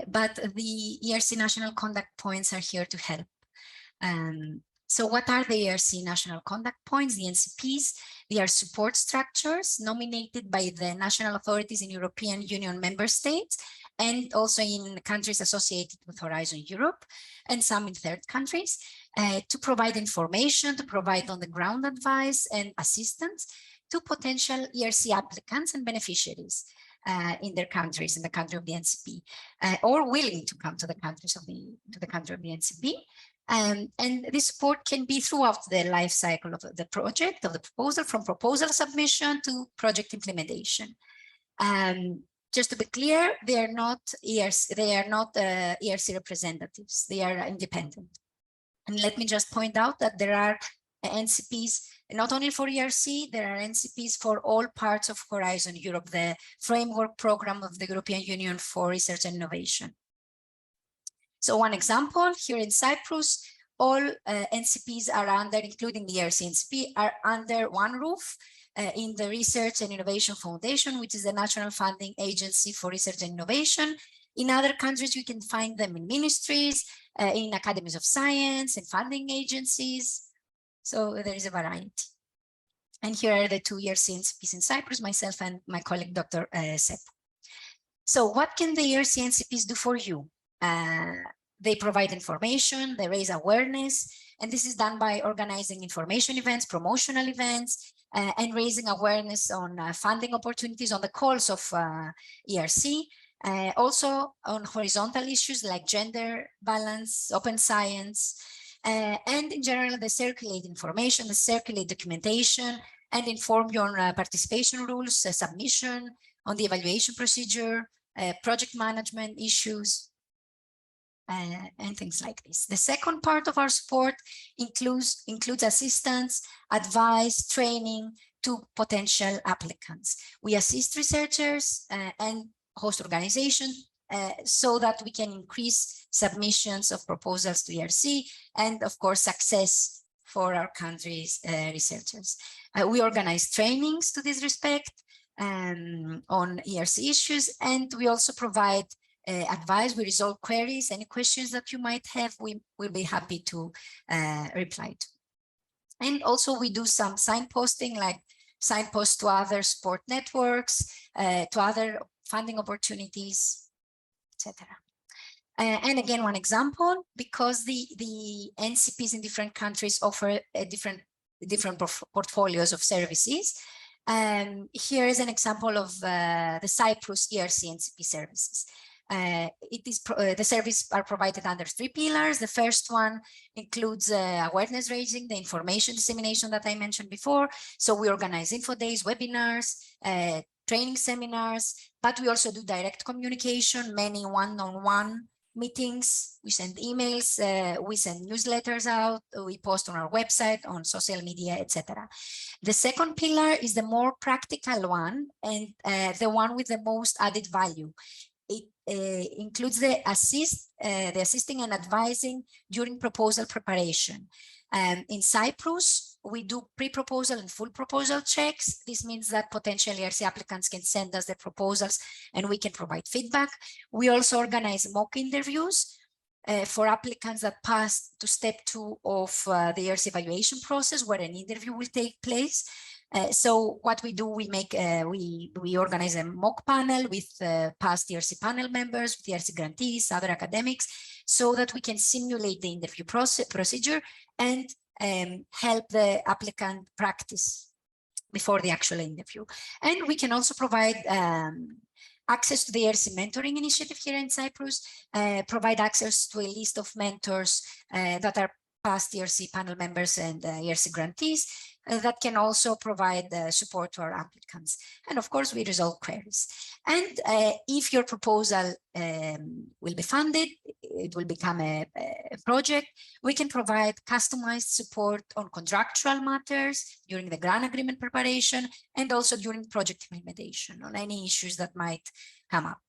but the ERC national contact points are here to help. So what are the ERC national contact points, the NCPs? They are support structures nominated by the national authorities in European Union member states and also in countries associated with Horizon Europe and some in third countries to provide information, to provide on-the-ground advice and assistance to potential ERC applicants and beneficiaries in their countries, in the country of the NCP, or willing to come to the countries of the country of the NCP. And this support can be throughout the life cycle of the project, of the proposal, from proposal submission to project implementation. Just to be clear, they are not ERC representatives. They are independent. And let me just point out that there are NCPs not only for ERC, there are NCPs for all parts of Horizon Europe, the framework program of the European Union for Research and Innovation. So one example, here in Cyprus, all NCPs are under, including the ERC NCP, are under one roof in the Research and Innovation Foundation, which is the national funding agency for research and innovation. In other countries, you can find them in ministries, in academies of science, and funding agencies. So there is a variety. And here are the two ERC NCPs in Cyprus, myself and my colleague, Dr. Sepp. So what can the ERC NCPs do for you? They provide information, they raise awareness, and this is done by organizing information events, promotional events, and raising awareness on funding opportunities on the calls of ERC, also on horizontal issues like gender balance, open science, and in general, they circulate information, they circulate documentation, and inform you on participation rules, submission, on the evaluation procedure, project management issues, and things like this. The second part of our support includes assistance, advice, training to potential applicants. We assist researchers and host organizations so that we can increase submissions of proposals to ERC and, of course, success for our country's researchers. We organize trainings to this respect on ERC issues, and we also provide advice. We resolve queries. Any questions that you might have, we will be happy to reply to. And also we do some signposting, like signposts to other support networks, to other funding opportunities, etc. And again, one example, because the NCPs in different countries offer different portfolios of services. Here is an example of the Cyprus ERC NCP services. The services are provided under 3 pillars. The first one includes awareness raising, the information dissemination that I mentioned before. So we organize info days, webinars, training seminars, but we also do direct communication, many one-on-one meetings. We send emails, we send newsletters out, we post on our website, on social media, etc. The second pillar is the more practical one and the one with the most added value. It includes the assisting and advising during proposal preparation. In Cyprus, we do pre-proposal and full proposal checks. This means that potential ERC applicants can send us their proposals and we can provide feedback. We also organize mock interviews for applicants that pass to step 2 of the ERC evaluation process, where an interview will take place. So what we do, we organize a mock panel with past ERC panel members, with ERC grantees, other academics, so that we can simulate the interview procedure and help the applicant practice before the actual interview. And we can also provide access to the ERC mentoring initiative here in Cyprus, provide access to a list of mentors that are past ERC panel members and ERC grantees, that can also provide support to our applicants. And of course, we resolve queries. And if your proposal will be funded, it will become a project, we can provide customized support on contractual matters during the grant agreement preparation and also during project implementation on any issues that might come up.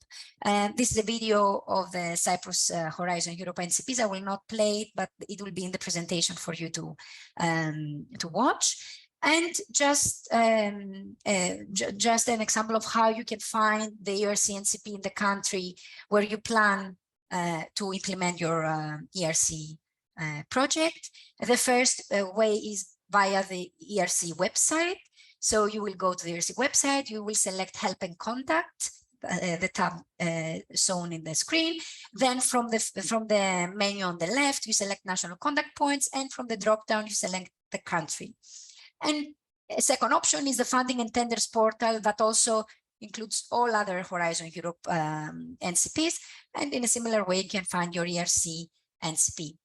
This is a video of the Cyprus Horizon Europe NCPs. I will not play it, but it will be in the presentation for you to watch. And just an example of how you can find the ERC NCP in the country where you plan to implement your ERC project. The first way is via the ERC website. So you will go to the ERC website, you will select help and contact, the tab shown in the screen. Then from the menu on the left, you select national contact points, and from the drop down, you select the country. And a second option is the funding and tenders portal that also includes all other Horizon Europe NCPs. And in a similar way, you can find your ERC NCP.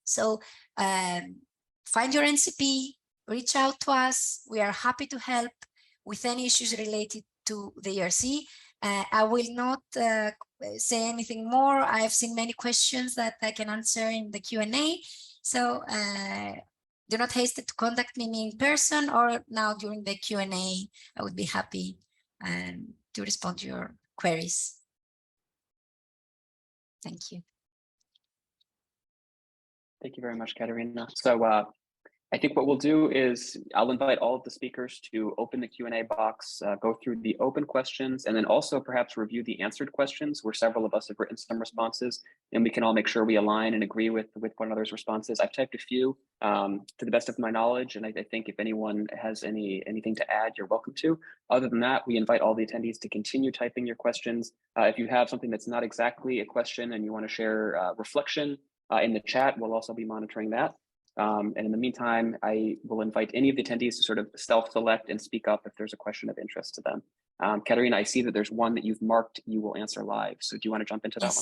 So find your NCP, reach out to us. We are happy to help with any issues related to the ERC. I will not say anything more. I have seen many questions that I can answer in the Q&A. So do not hesitate to contact me in person or now during the Q&A. I would be happy to respond to your queries. Thank you. Thank you very much, Katerina. So I think what we'll do is I'll invite all of the speakers to open the Q&A box, go through the open questions, and then also perhaps review the answered questions where several of us have written some responses, and we can all make sure we align and agree with one another's responses. I've typed a few to the best of my knowledge, and I think if anyone has anything to add, you're welcome to. Other than that, we invite all the attendees to continue typing your questions. If you have something that's not exactly a question and you want to share reflection in the chat, we'll also be monitoring that. And in the meantime, I will invite any of the attendees to sort of self-select and speak up if there's a question of interest to them. Katerina, I see that there's one that you've marked you will answer live. So do you want to jump into that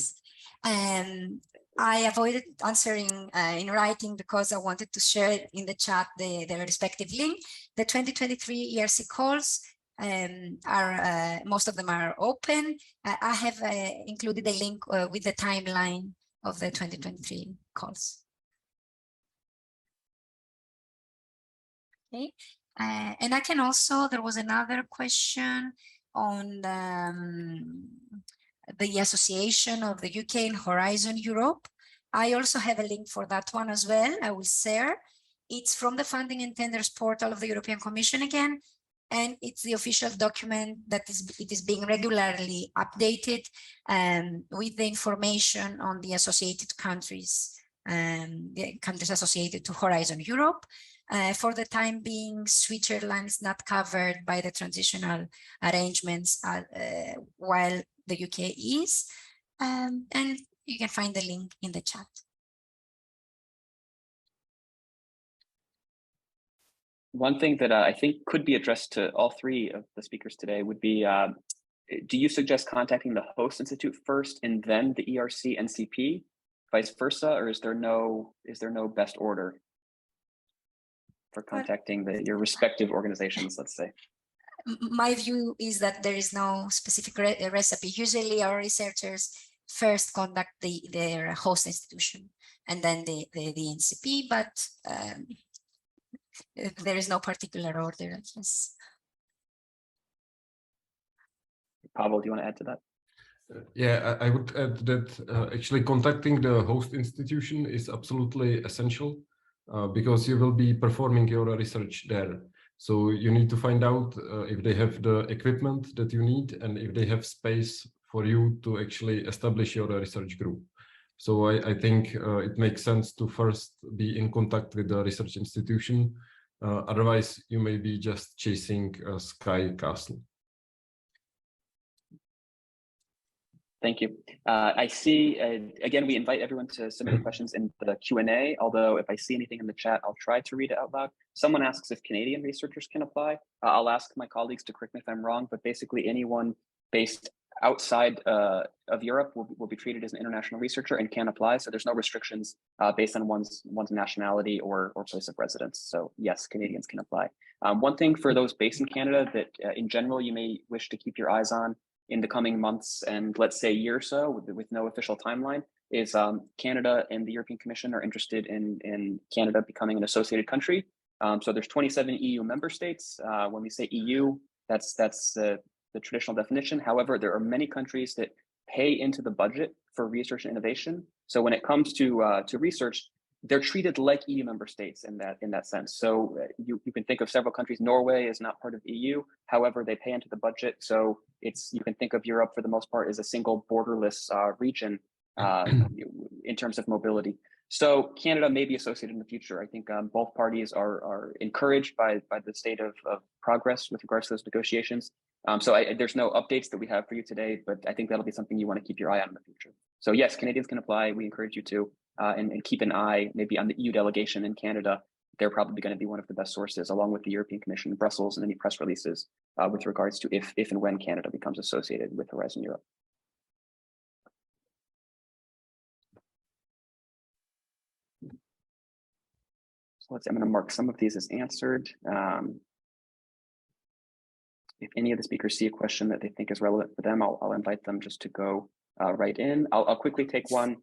one? I avoided answering in writing because I wanted to share in the chat the respective link. The 2023 ERC calls are, most of them are open. I have included a link with the timeline of the 2023 calls. Okay, and I can also, there was another question on the association of the UK and Horizon Europe. I also have a link for that one as well. I will share. It's from the funding and tenders portal of the European Commission again, and it's the official document that it is being regularly updated with the information on the associated countries, the countries associated to Horizon Europe. For the time being, Switzerland is not covered by the transitional arrangements while the UK is, and you can find the link in the chat. One thing that I think could be addressed to all three of the speakers today would be, do you suggest contacting the host institute first and then the ERC NCP, vice versa, or is there no best order for contacting your respective organizations, let's say? My view is that there is no specific recipe. Usually our researchers first contact their host institution and then the NCP, but there is no particular order, I guess. Pavel, do you want to add to that? Yeah, I would add that actually contacting the host institution is absolutely essential. Because you will be performing your research there. So you need to find out if they have the equipment that you need and if they have space for you to actually establish your research group. So I think it makes sense to first be in contact with the research institution. Otherwise, you may be just chasing a sky castle. Thank you. I see, again, we invite everyone to submit questions in the Q&A, although if I see anything in the chat, I'll try to read it out loud. Someone asks if Canadian researchers can apply. I'll ask my colleagues to correct me if I'm wrong, but basically anyone based outside of Europe will be treated as an international researcher and can apply. So there's no restrictions based on one's nationality or place of residence. So yes, Canadians can apply. One thing for those based in Canada that in general you may wish to keep your eyes on in the coming months and let's say a year or so with no official timeline is Canada and the European Commission are interested in Canada becoming an associated country. So there's 27 EU member states. When we say EU, that's the traditional definition. However, there are many countries that pay into the budget for research and innovation. So when it comes to research, they're treated like EU member states in that sense. So you can think of several countries. Norway is not part of EU. However, they pay into the budget. So you can think of Europe for the most part as a single borderless region in terms of mobility. So Canada may be associated in the future. I think both parties are encouraged by the state of progress with regards to those negotiations. So there's no updates that we have for you today, but I think that'll be something you want to keep your eye on in the future. So yes, Canadians can apply. We encourage you to, and keep an eye maybe on the EU delegation in Canada. They're probably going to be one of the best sources, along with the European Commission, Brussels, and any press releases with regards to if and when Canada becomes associated with Horizon Europe. So I'm going to mark some of these as answered. If any of the speakers see a question that they think is relevant for them, I'll invite them just to go right in. I'll quickly take one.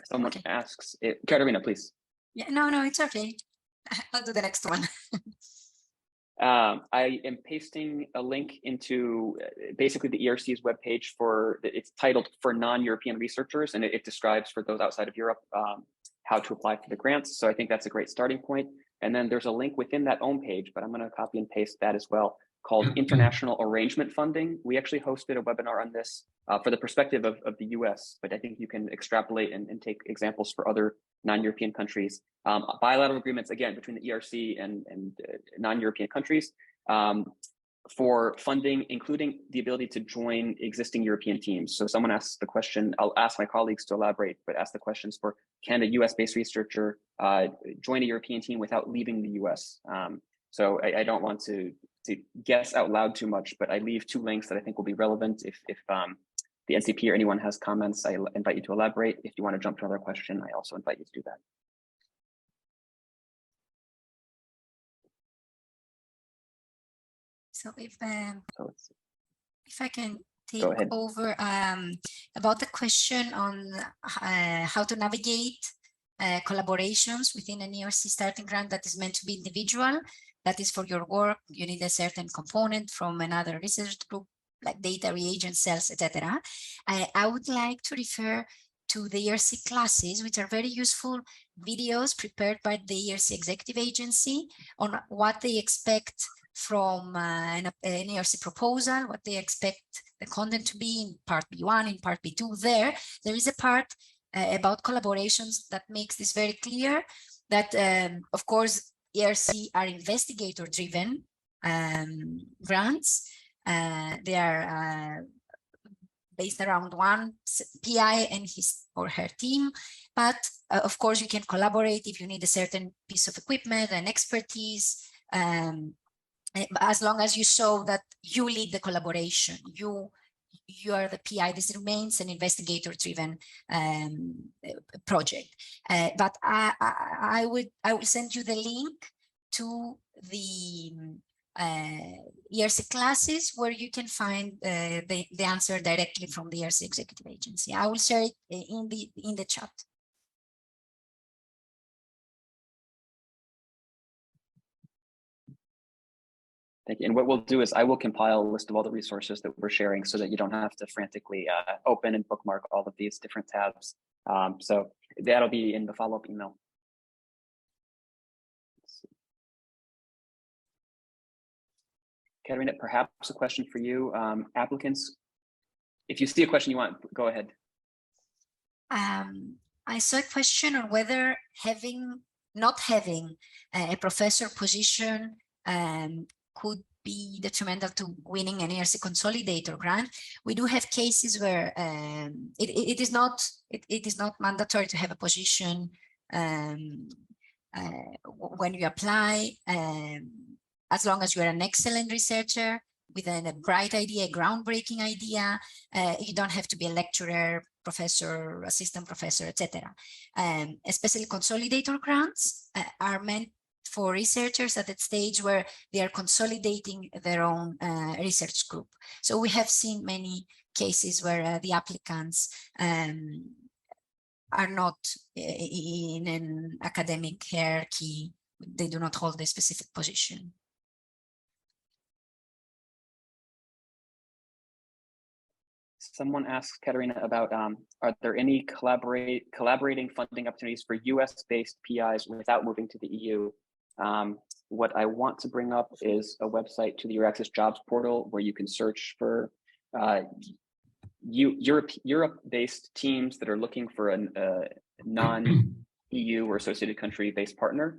Someone asks, Katerina, please. Yeah, no, it's okay. I'll do the next one. I am pasting a link into basically the ERC's webpage it's titled for non-European researchers, and it describes for those outside of Europe how to apply for the grants. So I think that's a great starting point. And then there's a link within that own page, but I'm going to copy and paste that as well, called International Arrangement Funding. We actually hosted a webinar on this for the perspective of the US, but I think you can extrapolate and take examples for other non-European countries. Bilateral agreements, again, between the ERC and non-European countries for funding, including the ability to join existing European teams. So someone asks the question, I'll ask my colleagues to elaborate, but ask the questions for, can a US-based researcher join a European team without leaving the US? So I don't want to guess out loud too much, but I leave two links that I think will be relevant. If the NCP or anyone has comments, I invite you to elaborate. If you want to jump to another question, I also invite you to do that. So if I can take Go ahead. over about the question on how to navigate collaborations within an ERC starting grant that is meant to be individual. That is for your work, you need a certain component from another research group, like data, reagents, cells, etc. I would like to refer to the ERC classes, which are very useful videos prepared by the ERC executive agency on what they expect from an ERC proposal, what they expect the content to be in part B1, in part B2. There is a part about collaborations that makes this very clear, that of course ERC are investigator-driven grants. They are based around one PI and his or her team, but of course you can collaborate if you need a certain piece of equipment and expertise, as long as you show that you lead the collaboration, you are the PI. This remains an investigator-driven project. But I will send you the link to the ERC classes where you can find the answer directly from the ERC executive agency. I will share it in the chat. Thank you. And what we'll do is I will compile a list of all the resources that we're sharing so that you don't have to frantically open and bookmark all of these different tabs. So that'll be in the follow-up email. Katerina, perhaps a question for you. Applicants, if you see a question you want, go ahead. I saw a question on whether not having a professor position could be detrimental to winning an ERC consolidator grant. We do have cases where it is not mandatory to have a position when you apply, as long as you are an excellent researcher with a bright idea, a groundbreaking idea. You don't have to be a lecturer, professor, assistant professor, etc. Especially consolidator grants are meant for researchers at that stage where they are consolidating their own research group. So we have seen many cases where the applicants are not in an academic hierarchy. They do not hold a specific position. Someone asked Katerina about, are there any collaborating funding opportunities for US-based PIs without moving to the EU? What I want to bring up is a website to the EURAXESS jobs portal where you can search for Europe-based teams that are looking for a non-EU or associated country-based partner.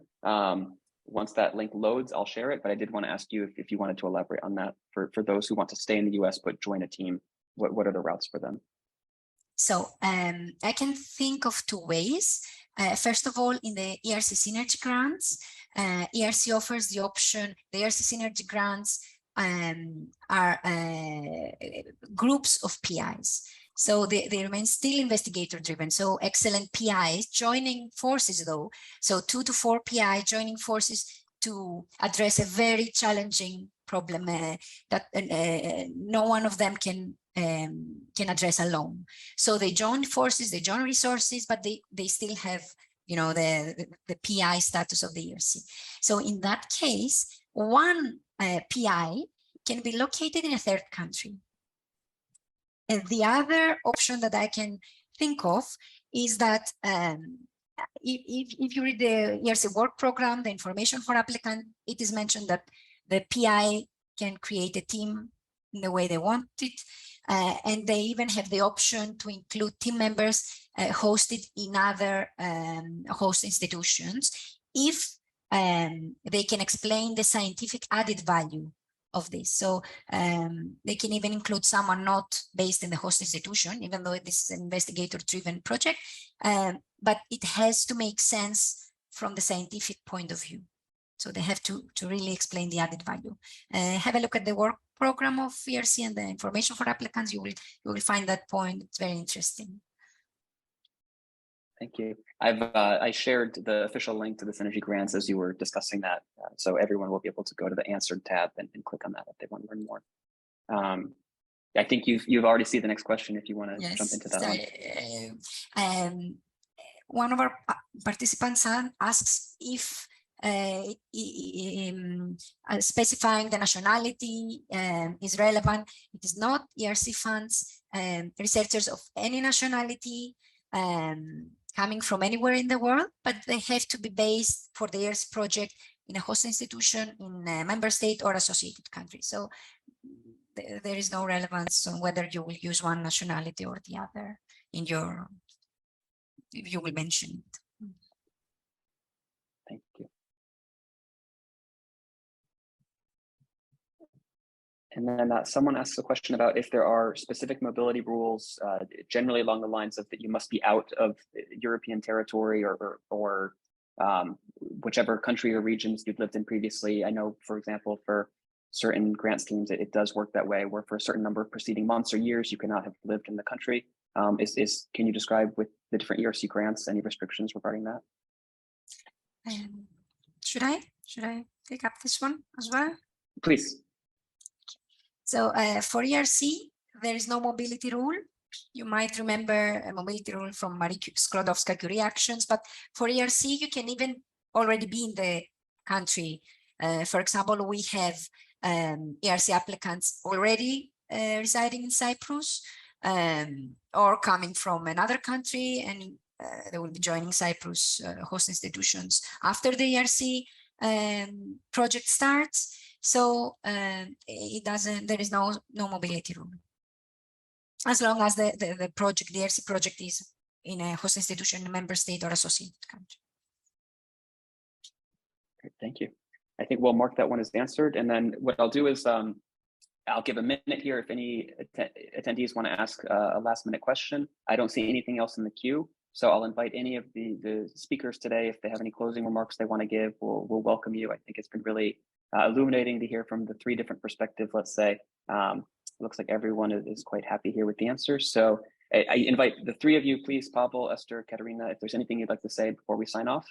Once that link loads, I'll share it, but I did want to ask you if you wanted to elaborate on that for those who want to stay in the US but join a team. What are the routes for them? So I can think of two ways. First of all, in the ERC Synergy Grants, ERC offers the option, the ERC Synergy Grants are groups of PIs. So they remain still investigator-driven. So excellent PIs joining forces though. So 2 to 4 PI joining forces to address a very challenging problem that no one of them can address alone. So they join forces, they join resources, but they still have, you know, the PI status of the ERC. So in that case, one PI can be located in a third country. And the other option that I can think of is that if you read the ERC work program, the information for applicant, it is mentioned that the PI can create a team in the way they want it. And they even have the option to include team members hosted in other host institutions if they can explain the scientific added value of this. So they can even include someone not based in the host institution, even though this is an investigator-driven project, but it has to make sense from the scientific point of view. So they have to really explain the added value. Have a look at the work program of ERC and the information for applicants. You will find that point. It's very interesting. Thank you. I shared the official link to the Synergy Grants as you were discussing that, so everyone will be able to go to the Answered tab and click on that if they want to learn more. I think you've already seen the next question if you want to jump into that one. One of our participants asks if specifying the nationality is relevant. It is not. ERC funds researchers of any nationality coming from anywhere in the world, but they have to be based for the ERC project in a host institution in a member state or associated country. So there is no relevance on whether you will use one nationality or the other in your, if you will mention it. Thank you. And then someone asks a question about if there are specific mobility rules, generally along the lines of that you must be out of European territory or whichever country or regions you've lived in previously. I know, for example, for certain grant schemes, it does work that way, where for a certain number of preceding months or years, you cannot have lived in the country. Can you describe with the different ERC grants any restrictions regarding that? Should I pick up this one as well? Please. So for ERC, there is no mobility rule. You might remember a mobility rule from Marie Skłodowska-Curie actions, but for ERC, you can even already be in the country. For example, we have ERC applicants already residing in Cyprus or coming from another country, and they will be joining Cyprus host institutions after the ERC project starts. So there is no mobility rule, as long as the project, the ERC project, is in a host institution, member state, or associated country. Great, thank you. I think we'll mark that one as answered. And then what I'll do is I'll give a minute here if any attendees want to ask a last minute question. I don't see anything else in the queue, so I'll invite any of the speakers today, if they have any closing remarks they want to give, we'll welcome you. I think it's been really illuminating to hear from the three different perspectives, let's say. Looks like everyone is quite happy here with the answers. So I invite the three of you, please, Pavel, Esther, Katerina, if there's anything you'd like to say before we sign off.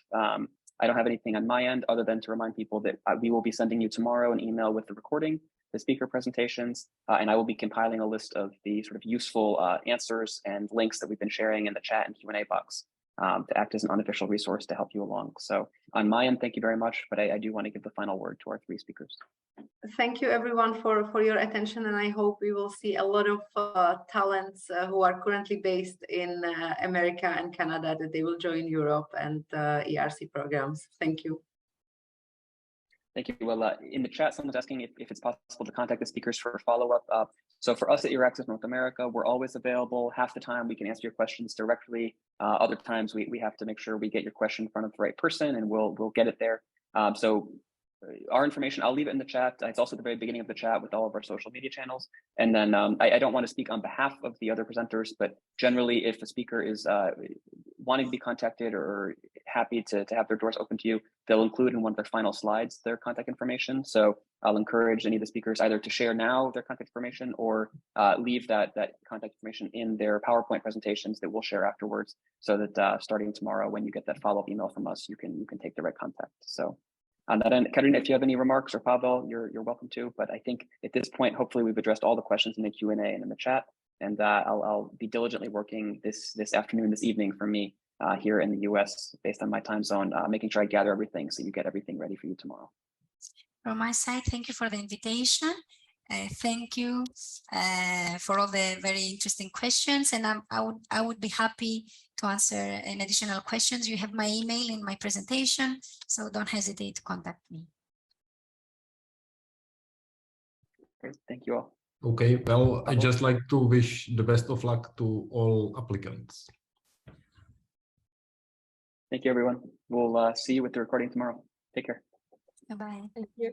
I don't have anything on my end other than to remind people that we will be sending you tomorrow an email with the recording, the speaker presentations, and I will be compiling a list of the sort of useful answers and links that we've been sharing in the chat and Q&A box to act as an unofficial resource to help you along. So on my end, thank you very much, but I do want to give the final word to our three speakers. Thank you everyone for your attention, and I hope we will see a lot of talents who are currently based in America and Canada, that they will join Europe and ERC programs. Thank you. Thank you. Well, in the chat, someone's asking if it's possible to contact the speakers for follow-up. So for us at EURAXESS North America, we're always available. Half the time we can answer your questions directly. Other times we have to make sure we get your question in front of the right person, and we'll get it there. So our information, I'll leave it in the chat. It's also at the very beginning of the chat with all of our social media channels. And then I don't want to speak on behalf of the other presenters, but generally if a speaker is wanting to be contacted or happy to have their doors open to you, they'll include in one of their final slides their contact information. So I'll encourage any of the speakers either to share now their contact information or leave that contact information in their PowerPoint presentations that we'll share afterwards, so that starting tomorrow, when you get that follow-up email from us, you can take direct contact. So on that end, Katerina, if you have any remarks, or Pavel, you're welcome to. But I think at this point, hopefully we've addressed all the questions in the Q&A and in the chat. And I'll be diligently working this afternoon, this evening for me here in the US, based on my time zone, making sure I gather everything so you get everything ready for you tomorrow. From my side, thank you for the invitation. Thank you for all the very interesting questions, and I would be happy to answer any additional questions. You have my email in my presentation, so don't hesitate to contact me. Great. Thank you all. Okay, well, I just like to wish the best of luck to all applicants. Thank you, everyone. We'll see you with the recording tomorrow. Take care. Bye-bye. Thank you.